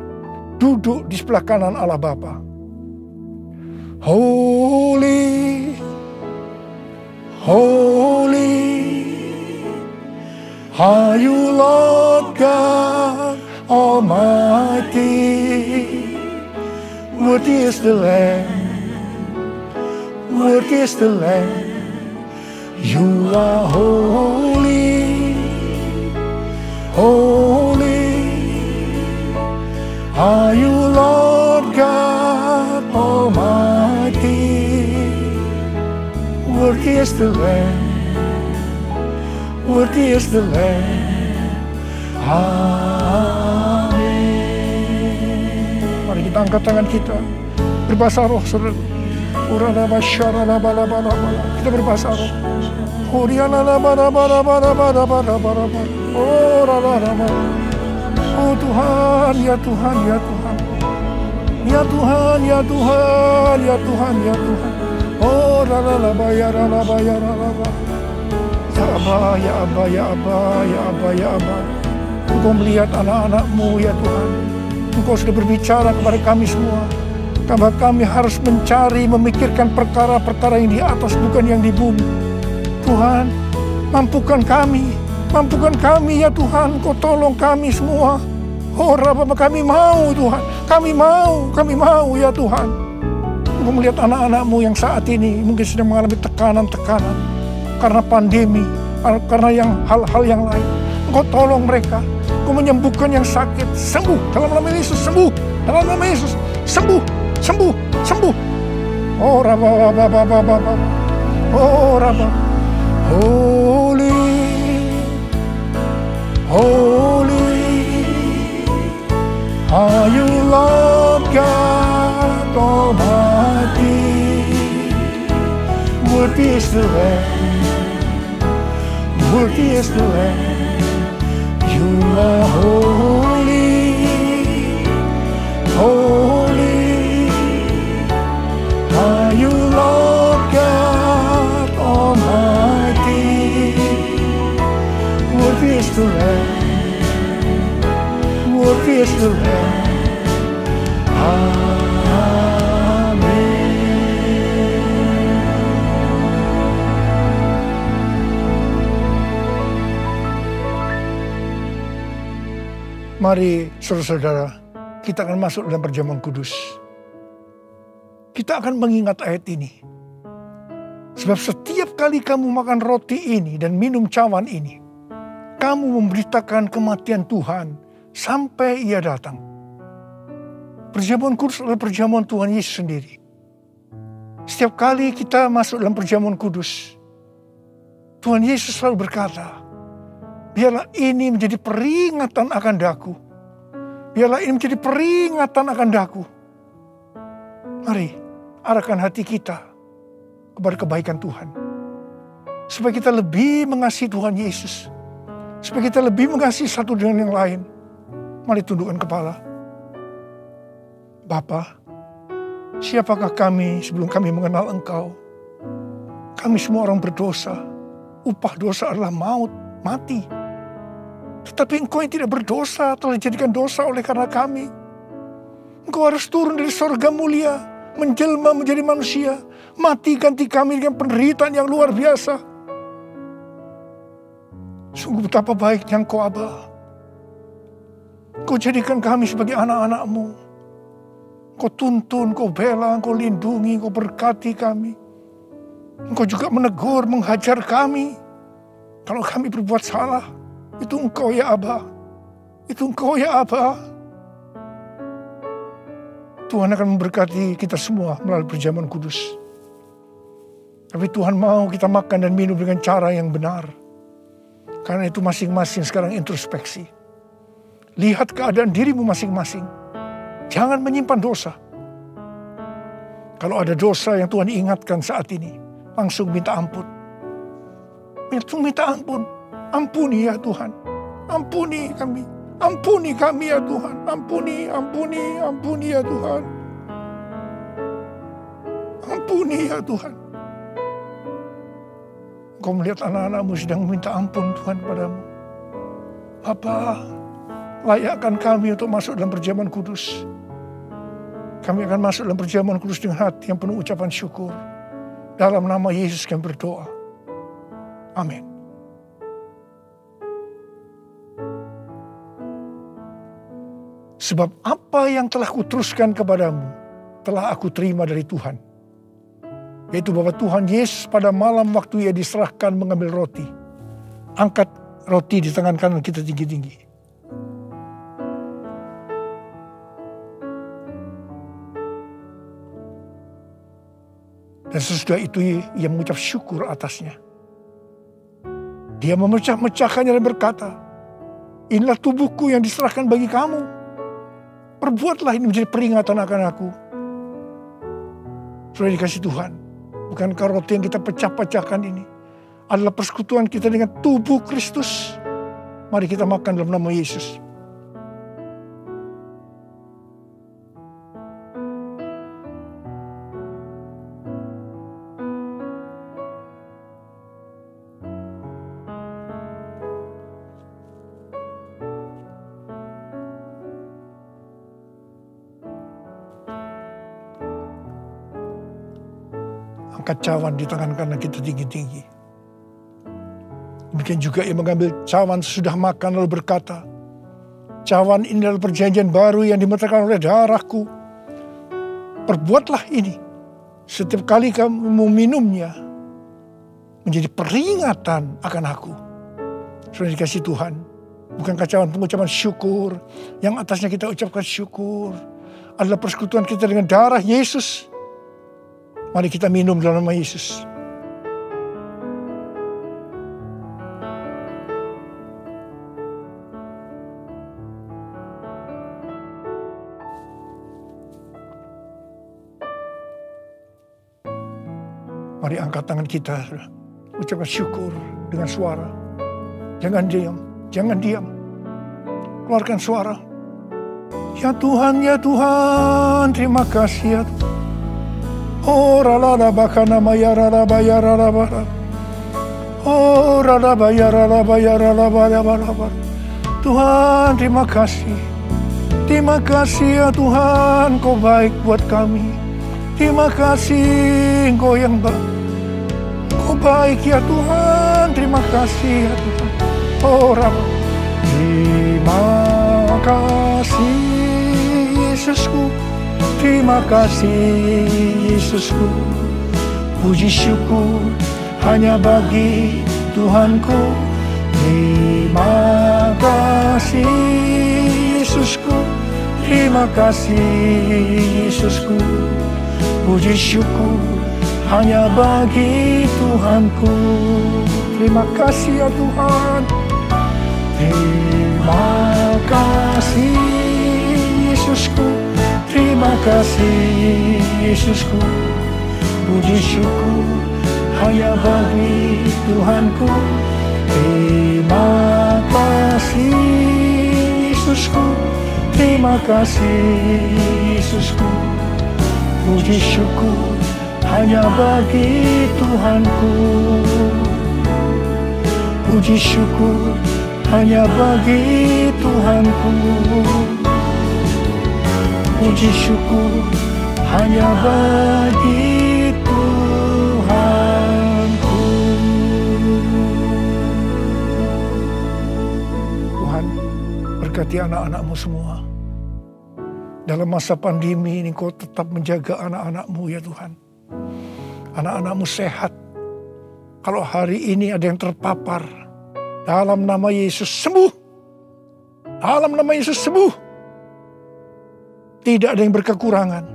duduk di sebelah kanan Allah Bapa. Holy, holy, are you Lord God Almighty? Worthy is the Lamb, worthy is the Lamb. You are holy, holy, are you Lord God Almighty? Worthy is the Lamb, worthy is the Lamb. Amin. Mari kita angkat tangan kita, berbahasa roh, saudara. Kita berbahasa roh. Oh Tuhan, ya Tuhan, ya Tuhan, ya Tuhan, ya Tuhan, ya Tuhan, ya Tuhan. Oh ralaba ya ralaba ya ralaba. Ya Abba, ya Abba, ya Abba, ya Abba, ya Abba. Engkau melihat anak-anakmu ya Tuhan. Engkau sudah berbicara kepada kami semua, bahwa kami harus mencari, memikirkan perkara-perkara yang di atas, bukan yang di bumi. Tuhan, mampukan kami ya Tuhan. Engkau tolong kami semua. Oh Rabbah, kami mau Tuhan, kami mau ya Tuhan. Engkau melihat anak-anak-Mu yang saat ini mungkin sedang mengalami tekanan-tekanan karena pandemi, karena hal-hal yang lain. Engkau tolong mereka, Engkau menyembuhkan yang sakit, sembuh dalam nama Yesus, sembuh dalam nama Yesus, sembuh. Oh Rabbah, oh Rabbah, holy are you, Lord God Almighty. Worthy is the Lamb, worthy is the Lamb. You are holy are you, Lord God Almighty. Worthy is the Lamb, worthy is the Lamb. Mari saudara-saudara, kita akan masuk dalam perjamuan kudus. Kita akan mengingat ayat ini. Sebab setiap kali kamu makan roti ini dan minum cawan ini, kamu memberitakan kematian Tuhan sampai Ia datang. Perjamuan kudus adalah perjamuan Tuhan Yesus sendiri. Setiap kali kita masuk dalam perjamuan kudus, Tuhan Yesus selalu berkata, biarlah ini menjadi peringatan akan daku. Biarlah ini menjadi peringatan akan daku. Mari, arahkan hati kita kepada kebaikan Tuhan. Supaya kita lebih mengasihi Tuhan Yesus. Supaya kita lebih mengasihi satu dengan yang lain. Mari tundukkan kepala. Bapa, siapakah kami sebelum kami mengenal Engkau? Kami semua orang berdosa. Upah dosa adalah maut, mati. Tetapi Engkau yang tidak berdosa telah dijadikan dosa oleh karena kami. Engkau harus turun dari sorga mulia, menjelma menjadi manusia, mati ganti kami dengan penderitaan yang luar biasa. Sungguh betapa baiknya Engkau, Aba. Engkau jadikan kami sebagai anak-anak-Mu. Engkau tuntun, Engkau bela, Engkau lindungi, Engkau berkati kami. Engkau juga menegur, menghajar kami. Kalau kami berbuat salah, itu Engkau ya Aba. Itu Engkau ya Aba. Tuhan akan memberkati kita semua melalui perjamuan kudus. Tapi Tuhan mau kita makan dan minum dengan cara yang benar. Karena itu masing-masing sekarang introspeksi. Lihat keadaan dirimu masing-masing. Jangan menyimpan dosa. Kalau ada dosa yang Tuhan ingatkan saat ini, langsung minta ampun. Langsung minta ampun. Ampuni ya Tuhan, ampuni kami ya Tuhan, ampuni ya Tuhan, ampuni ya Tuhan. Engkau melihat anak-anak-Mu sedang meminta ampun Tuhan padamu. Bapa, layakkan kami untuk masuk dalam perjamuan kudus. Kami akan masuk dalam perjamuan kudus dengan hati yang penuh ucapan syukur. Dalam nama Yesus kami berdoa. Amin. Sebab apa yang telah kuteruskan kepadamu, telah aku terima dari Tuhan. Yaitu bahwa Tuhan Yesus pada malam waktu Ia diserahkan mengambil roti. Angkat roti di tangan kanan kita tinggi-tinggi. Dan sesudah itu Ia mengucap syukur atasnya. Dia memecah-mecahkannya dan berkata, inilah tubuhku yang diserahkan bagi kamu. Perbuatlah ini menjadi peringatan akan aku. Sudah dikasih Tuhan. Bukankah roti yang kita pecah-pecahkan ini adalah persekutuan kita dengan tubuh Kristus? Mari kita makan dalam nama Yesus. angkat cawan di tangan kanan kita tinggi-tinggi. Demikian juga ia mengambil cawan sesudah makan lalu berkata, cawan ini adalah perjanjian baru yang dimeterkan oleh darahku. Perbuatlah ini setiap kali kamu meminumnya, menjadi peringatan akan aku. Sudah dikasih Tuhan, bukan cawan pengucapan syukur, yang atasnya kita ucapkan syukur, adalah persekutuan kita dengan darah Yesus. Mari kita minum dalam nama Yesus. Mari angkat tangan kita, ucapkan syukur dengan suara. Jangan diam, jangan diam. Keluarkan suara. Ya Tuhan, terima kasih ya Tuhan. Oh rala bakana maya rala baya rala bara. Oh rala baya rala baya rala bara bara. Tuhan, terima kasih. Terima kasih ya Tuhan, Kau baik buat kami. Terima kasih Engkau yang baik. Kau baik ya Tuhan, terima kasih ya Tuhan. Oh Rabb, terima kasih Yesusku, terima kasih Yesusku. Puji syukur hanya bagi Tuhanku. Terima kasih Yesusku, terima kasih Yesusku. Puji syukur hanya bagi Tuhanku. Terima kasih ya Tuhan. Terima kasih Yesusku. Terima kasih Yesusku. Puji syukur hanya bagi Tuhanku. Terima kasih Yesusku. Terima kasih Yesusku. Puji syukur hanya bagi Tuhanku. Puji syukur hanya bagi Tuhanku. Puji syukur hanya bagi Tuhanku. Tuhan, berkati anak-anak-Mu semua. Dalam masa pandemi ini Kau tetap menjaga anak-anak-Mu ya Tuhan. Anak-anak-Mu sehat. Kalau hari ini ada yang terpapar, dalam nama Yesus sembuh. Dalam nama Yesus sembuh. Tidak ada yang berkekurangan.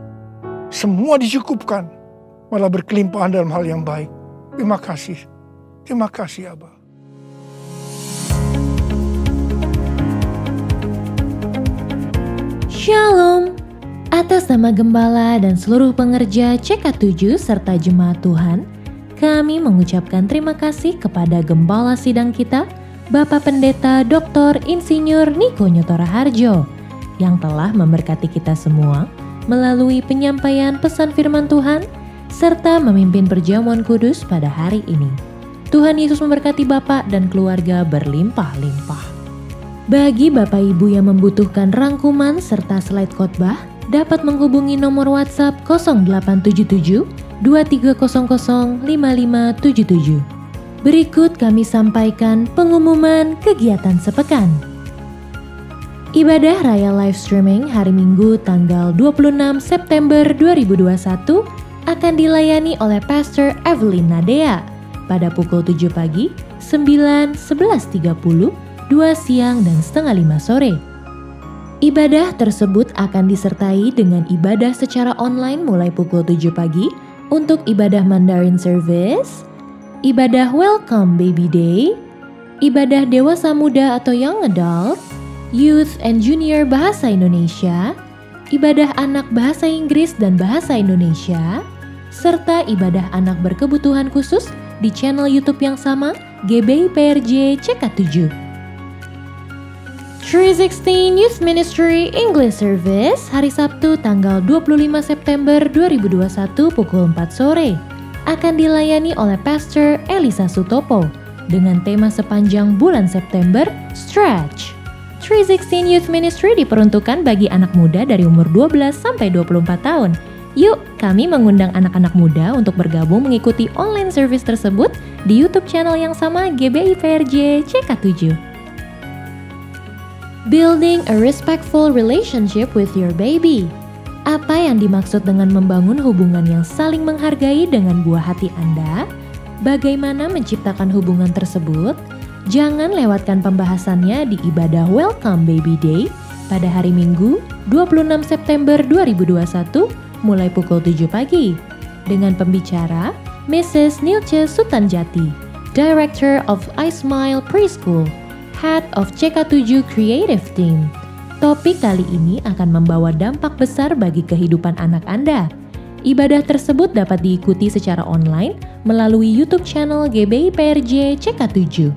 Semua dicukupkan. Malah berkelimpahan dalam hal yang baik. Terima kasih. Terima kasih Abah. Shalom. Atas nama Gembala dan seluruh pengerja CK7 serta jemaat Tuhan, kami mengucapkan terima kasih kepada Gembala Sidang kita, Bapak Pendeta Dr. Insinyur Niko Nyoto Raharjo, yang telah memberkati kita semua melalui penyampaian pesan firman Tuhan, serta memimpin perjamuan kudus pada hari ini. Tuhan Yesus memberkati Bapak dan keluarga berlimpah-limpah. Bagi Bapak Ibu yang membutuhkan rangkuman serta slide khotbah, dapat menghubungi nomor WhatsApp 0877 2300 5577. Berikut kami sampaikan pengumuman kegiatan sepekan. Ibadah Raya live streaming hari Minggu tanggal 26 September 2021 akan dilayani oleh Pastor Evelyn Nadea pada pukul 7 pagi, 9, 11.30, 2 siang dan setengah 5 sore. Ibadah tersebut akan disertai dengan ibadah secara online mulai pukul 7 pagi untuk ibadah Mandarin Service, ibadah Welcome Baby Day, ibadah dewasa muda atau Young Adult, Youth and Junior Bahasa Indonesia, ibadah anak Bahasa Inggris dan Bahasa Indonesia, serta ibadah anak berkebutuhan khusus di channel YouTube yang sama, GBI PRJ CK7. 316 Youth Ministry English Service hari Sabtu tanggal 25 September 2021 pukul 4 sore akan dilayani oleh Pastor Elisa Sutopo dengan tema sepanjang bulan September, Stretch. 316 Youth Ministry diperuntukkan bagi anak muda dari umur 12 sampai 24 tahun Yuk, kami mengundang anak-anak muda untuk bergabung mengikuti online service tersebut di YouTube channel yang sama GBI PRJ CK7. Building a respectful relationship with your baby. Apa yang dimaksud dengan membangun hubungan yang saling menghargai dengan buah hati Anda? Bagaimana menciptakan hubungan tersebut? Jangan lewatkan pembahasannya di ibadah Welcome Baby Day pada hari Minggu 26 September 2021 mulai pukul 7 pagi dengan pembicara Mrs. Nilce Sutanjati, Director of I Smile Preschool, Head of CK7 Creative Team. Topik kali ini akan membawa dampak besar bagi kehidupan anak Anda. Ibadah tersebut dapat diikuti secara online melalui YouTube channel GBI PRJ CK7.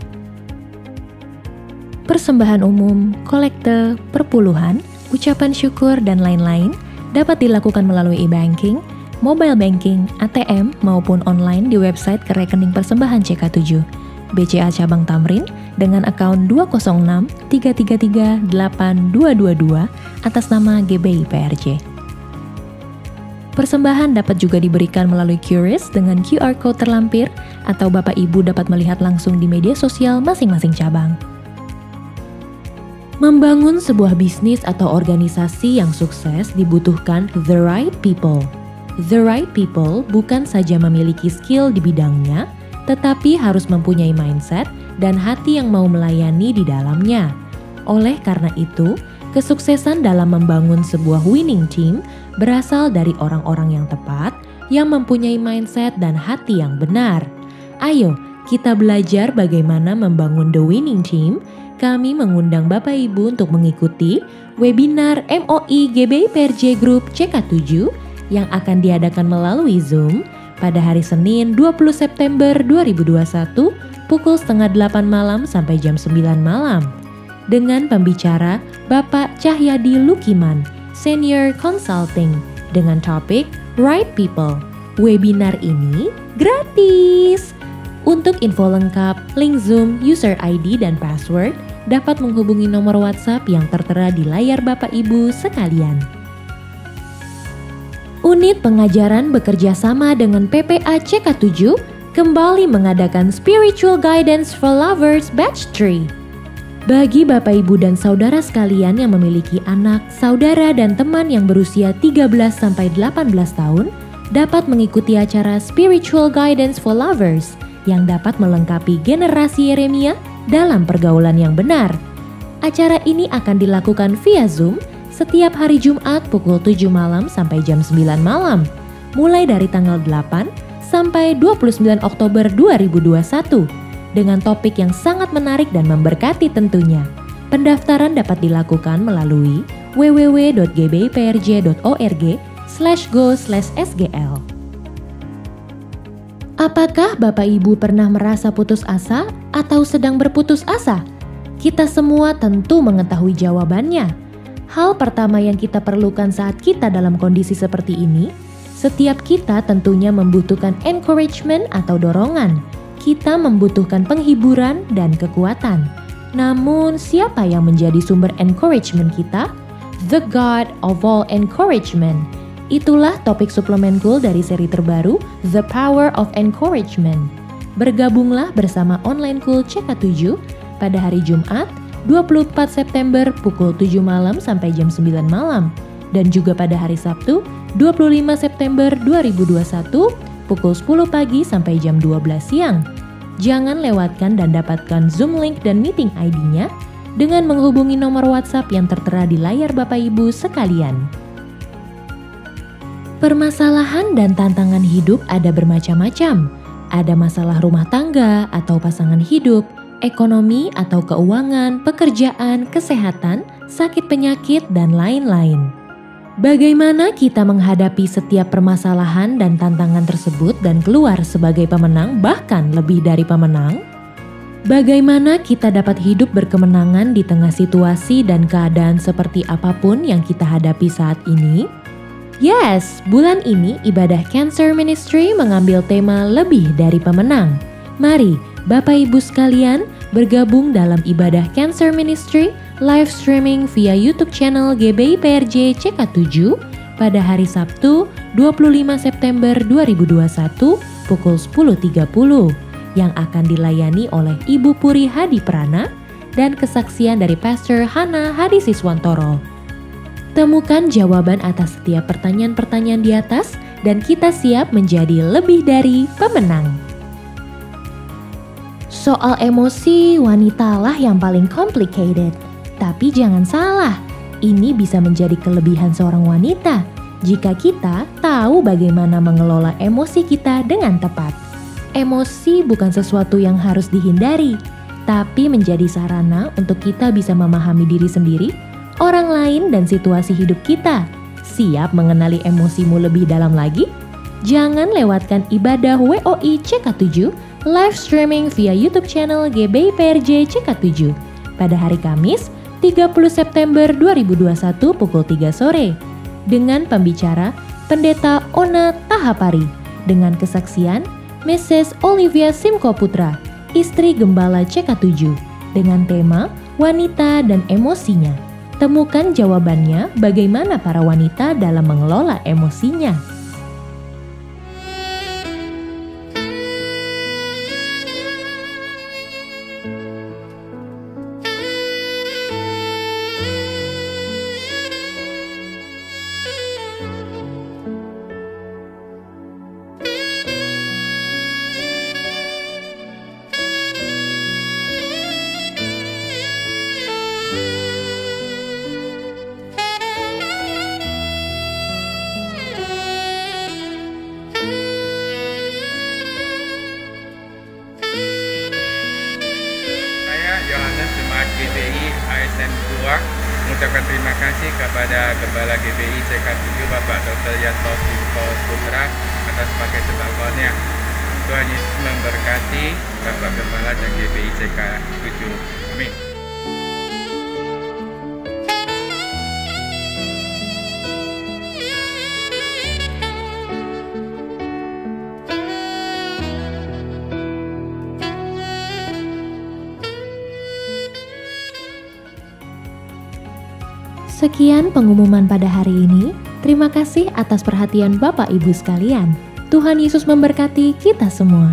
Persembahan umum, kolekte, perpuluhan, ucapan syukur, dan lain-lain dapat dilakukan melalui e-banking, mobile banking, ATM, maupun online di website ke rekening persembahan CK7, BCA Cabang Tamrin, dengan akaun 206-333-8222 atas nama GBI PRJ. Persembahan dapat juga diberikan melalui QRIS dengan QR Code terlampir, atau Bapak Ibu dapat melihat langsung di media sosial masing-masing cabang. Membangun sebuah bisnis atau organisasi yang sukses dibutuhkan the right people. The right people bukan saja memiliki skill di bidangnya, tetapi harus mempunyai mindset dan hati yang mau melayani di dalamnya. Oleh karena itu, kesuksesan dalam membangun sebuah winning team berasal dari orang-orang yang tepat, yang mempunyai mindset dan hati yang benar. Ayo, kita belajar bagaimana membangun the winning team. Kami mengundang Bapak Ibu untuk mengikuti webinar MOI GBI PRJ Group CK7 yang akan diadakan melalui Zoom pada hari Senin 20 September 2021 pukul 7:30 malam sampai jam 9 malam. Dengan pembicara Bapak Cahyadi Lukiman, Senior Consulting, dengan topik Right People. Webinar ini gratis. Untuk info lengkap, link Zoom, user ID, dan password dapat menghubungi nomor WhatsApp yang tertera di layar Bapak Ibu sekalian. Unit pengajaran bekerja sama dengan PPA CK7 kembali mengadakan Spiritual Guidance for Lovers Batch 3. Bagi Bapak Ibu dan saudara sekalian yang memiliki anak, saudara, dan teman yang berusia 13-18 tahun, dapat mengikuti acara Spiritual Guidance for Lovers yang dapat melengkapi generasi Yeremia dalam pergaulan yang benar. Acara ini akan dilakukan via Zoom setiap hari Jumat pukul 7 malam sampai jam 9 malam, mulai dari tanggal 8 sampai 29 Oktober 2021, dengan topik yang sangat menarik dan memberkati tentunya. Pendaftaran dapat dilakukan melalui www.gbiprj.org/go/sgl. Apakah Bapak Ibu pernah merasa putus asa atau sedang berputus asa? Kita semua tentu mengetahui jawabannya. Hal pertama yang kita perlukan saat kita dalam kondisi seperti ini, setiap kita tentunya membutuhkan encouragement atau dorongan. Kita membutuhkan penghiburan dan kekuatan. Namun, siapa yang menjadi sumber encouragement kita? The God of all encouragement. Itulah topik suplemen cool dari seri terbaru The Power of Encouragement. Bergabunglah bersama Online Cool CK7 pada hari Jumat 24 September pukul 7 malam sampai jam 9 malam, dan juga pada hari Sabtu 25 September 2021 pukul 10 pagi sampai jam 12 siang. Jangan lewatkan dan dapatkan Zoom link dan meeting ID-nya dengan menghubungi nomor WhatsApp yang tertera di layar Bapak Ibu sekalian. Permasalahan dan tantangan hidup ada bermacam-macam. Ada masalah rumah tangga atau pasangan hidup, ekonomi atau keuangan, pekerjaan, kesehatan, sakit penyakit, dan lain-lain. Bagaimana kita menghadapi setiap permasalahan dan tantangan tersebut dan keluar sebagai pemenang, bahkan lebih dari pemenang? Bagaimana kita dapat hidup berkemenangan di tengah situasi dan keadaan seperti apapun yang kita hadapi saat ini? Yes, bulan ini ibadah Cancer Ministry mengambil tema lebih dari pemenang. Mari Bapak Ibu sekalian bergabung dalam ibadah Cancer Ministry live streaming via YouTube channel GBI PRJ CK7 pada hari Sabtu 25 September 2021 pukul 10.30 yang akan dilayani oleh Ibu Puri Hadi Prana dan kesaksian dari Pastor Hana Hadi Siswantoro. Temukan jawaban atas setiap pertanyaan-pertanyaan di atas dan kita siap menjadi lebih dari pemenang. Soal emosi, wanita lah yang paling complicated. Tapi jangan salah, ini bisa menjadi kelebihan seorang wanita jika kita tahu bagaimana mengelola emosi kita dengan tepat. Emosi bukan sesuatu yang harus dihindari, tapi menjadi sarana untuk kita bisa memahami diri sendiri, orang lain, dan situasi hidup kita. Siap mengenali emosimu lebih dalam lagi? Jangan lewatkan ibadah WOI CK7 live streaming via YouTube channel GBI PRJ CK7 pada hari Kamis 30 September 2021 pukul 3 sore dengan pembicara Pendeta Ona Tahapari dengan kesaksian Mrs. Olivia Simko Putra, istri Gembala CK7 dengan tema Wanita dan Emosinya. Temukan jawabannya bagaimana para wanita dalam mengelola emosinya. Mengucapkan terima kasih kepada Gembala GBI CK7 Bapak Dr. Yanto Simko Putra atas pakai setahunnya. Tuhan Yesus memberkati Bapak Gembala dan GBI CK7. Amin. Sekian pengumuman pada hari ini. Terima kasih atas perhatian Bapak Ibu sekalian. Tuhan Yesus memberkati kita semua.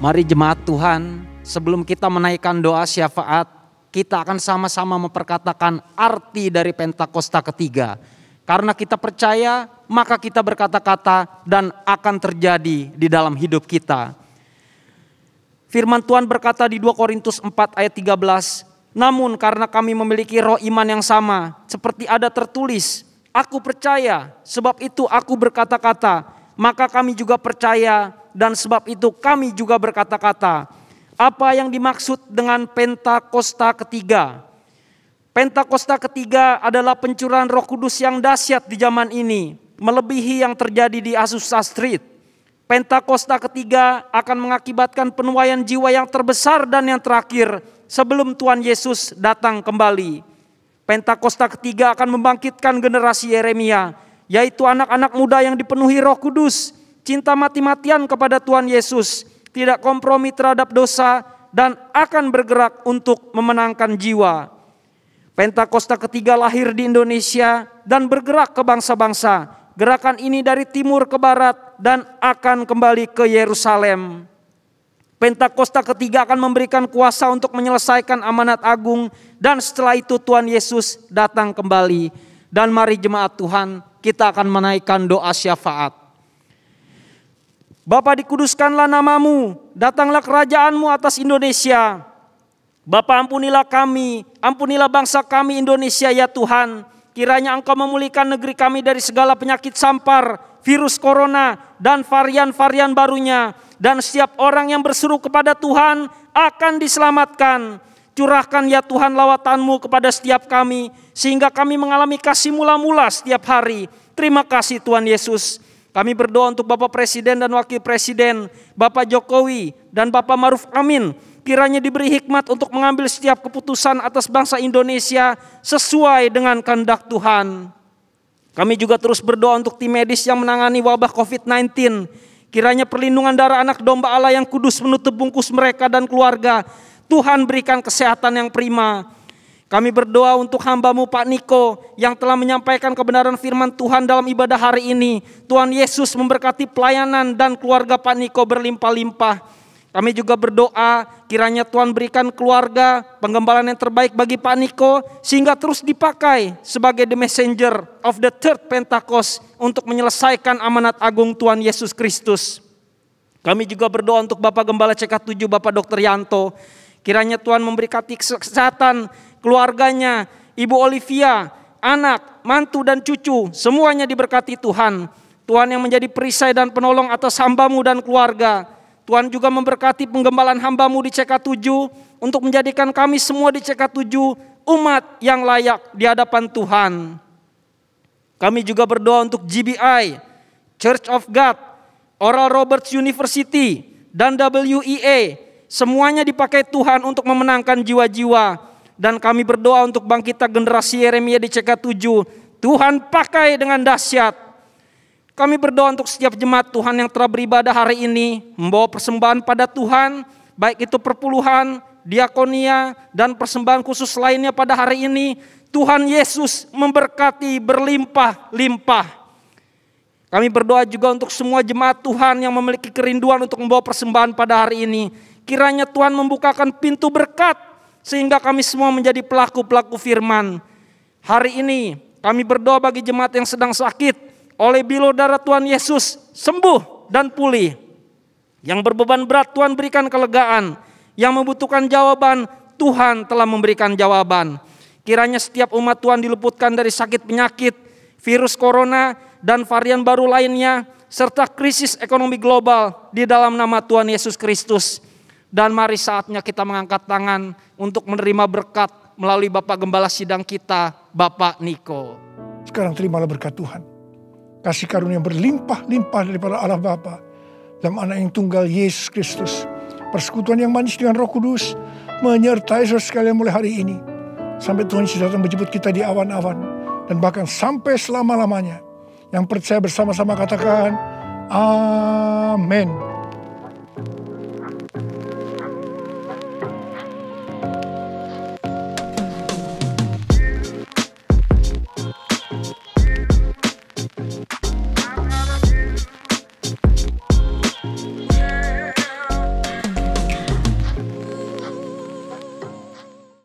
Mari jemaat Tuhan, sebelum kita menaikkan doa syafaat, kita akan sama-sama memperkatakan arti dari Pentakosta ketiga. Karena kita percaya, maka kita berkata-kata dan akan terjadi di dalam hidup kita. Firman Tuhan berkata di 2 Korintus 4 ayat 13, namun karena kami memiliki roh iman yang sama, seperti ada tertulis, aku percaya, sebab itu aku berkata-kata, maka kami juga percaya, dan sebab itu kami juga berkata-kata. Apa yang dimaksud dengan Pentakosta ketiga? Pentakosta ketiga adalah pencurahan Roh Kudus yang dahsyat di zaman ini, melebihi yang terjadi di Azusa Street. Pentakosta ketiga akan mengakibatkan penuaian jiwa yang terbesar dan yang terakhir sebelum Tuhan Yesus datang kembali. Pentakosta ketiga akan membangkitkan generasi Yeremia, yaitu anak-anak muda yang dipenuhi Roh Kudus, cinta mati-matian kepada Tuhan Yesus, tidak kompromi terhadap dosa, dan akan bergerak untuk memenangkan jiwa. Pentakosta ketiga lahir di Indonesia dan bergerak ke bangsa-bangsa. Gerakan ini dari timur ke barat dan akan kembali ke Yerusalem. Pentakosta ketiga akan memberikan kuasa untuk menyelesaikan amanat agung, dan setelah itu Tuhan Yesus datang kembali. Dan mari jemaat Tuhan, kita akan menaikkan doa syafaat. Bapa, dikuduskanlah namamu, datanglah kerajaanmu atas Indonesia. Bapa, ampunilah kami, ampunilah bangsa kami Indonesia ya Tuhan. Kiranya Engkau memulihkan negeri kami dari segala penyakit sampar, virus corona, dan varian-varian barunya. Dan setiap orang yang berseru kepada Tuhan akan diselamatkan. Curahkan ya Tuhan lawatan-Mu kepada setiap kami, sehingga kami mengalami kasih mula-mula setiap hari. Terima kasih Tuhan Yesus. Kami berdoa untuk Bapak Presiden dan Wakil Presiden, Bapak Jokowi dan Bapak Maruf Amin. Kiranya diberi hikmat untuk mengambil setiap keputusan atas bangsa Indonesia sesuai dengan kehendak Tuhan. Kami juga terus berdoa untuk tim medis yang menangani wabah COVID-19. Kiranya perlindungan darah anak domba Allah yang kudus menutup bungkus mereka dan keluarga. Tuhan berikan kesehatan yang prima. Kami berdoa untuk hamba-Mu Pak Niko yang telah menyampaikan kebenaran firman Tuhan dalam ibadah hari ini. Tuhan Yesus memberkati pelayanan dan keluarga Pak Niko berlimpah-limpah. Kami juga berdoa kiranya Tuhan berikan keluarga penggembalaan yang terbaik bagi Pak Niko sehingga terus dipakai sebagai the messenger of the third Pentecost untuk menyelesaikan amanat agung Tuhan Yesus Kristus. Kami juga berdoa untuk Bapak Gembala CK7 Bapak Dr. Yanto. Kiranya Tuhan memberkati kesehatan keluarganya, Ibu Olivia, anak, mantu dan cucu, semuanya diberkati Tuhan. Tuhan yang menjadi perisai dan penolong atas hamba-Mu dan keluarga. Tuhan juga memberkati penggembalaan hamba-Mu di CK7 untuk menjadikan kami semua di CK7 umat yang layak di hadapan Tuhan. Kami juga berdoa untuk GBI, Church of God, Oral Roberts University, dan WEA. Semuanya dipakai Tuhan untuk memenangkan jiwa-jiwa. Dan kami berdoa untuk bangkitnya generasi Yeremia di CK7. Tuhan pakai dengan dahsyat. Kami berdoa untuk setiap jemaat Tuhan yang telah beribadah hari ini, membawa persembahan pada Tuhan, baik itu perpuluhan, diakonia, dan persembahan khusus lainnya pada hari ini. Tuhan Yesus memberkati berlimpah-limpah. Kami berdoa juga untuk semua jemaat Tuhan yang memiliki kerinduan untuk membawa persembahan pada hari ini. Kiranya Tuhan membukakan pintu berkat sehingga kami semua menjadi pelaku-pelaku firman. Hari ini kami berdoa bagi jemaat yang sedang sakit, oleh bilur darah Tuhan Yesus sembuh dan pulih. Yang berbeban berat Tuhan berikan kelegaan. Yang membutuhkan jawaban Tuhan telah memberikan jawaban. Kiranya setiap umat Tuhan diluputkan dari sakit penyakit, virus corona dan varian baru lainnya, serta krisis ekonomi global di dalam nama Tuhan Yesus Kristus. Dan mari saatnya kita mengangkat tangan untuk menerima berkat melalui Bapak Gembala Sidang kita, Bapak Niko. Sekarang terimalah berkat Tuhan. Kasih karunia yang berlimpah-limpah daripada Allah Bapa dalam Anak yang tunggal Yesus Kristus. Persekutuan yang manis dengan Roh Kudus menyertai saudara sekalian mulai hari ini. Sampai Tuhan Yesus datang menjemput kita di awan-awan. Dan bahkan sampai selama-lamanya. Yang percaya bersama-sama katakan, amin.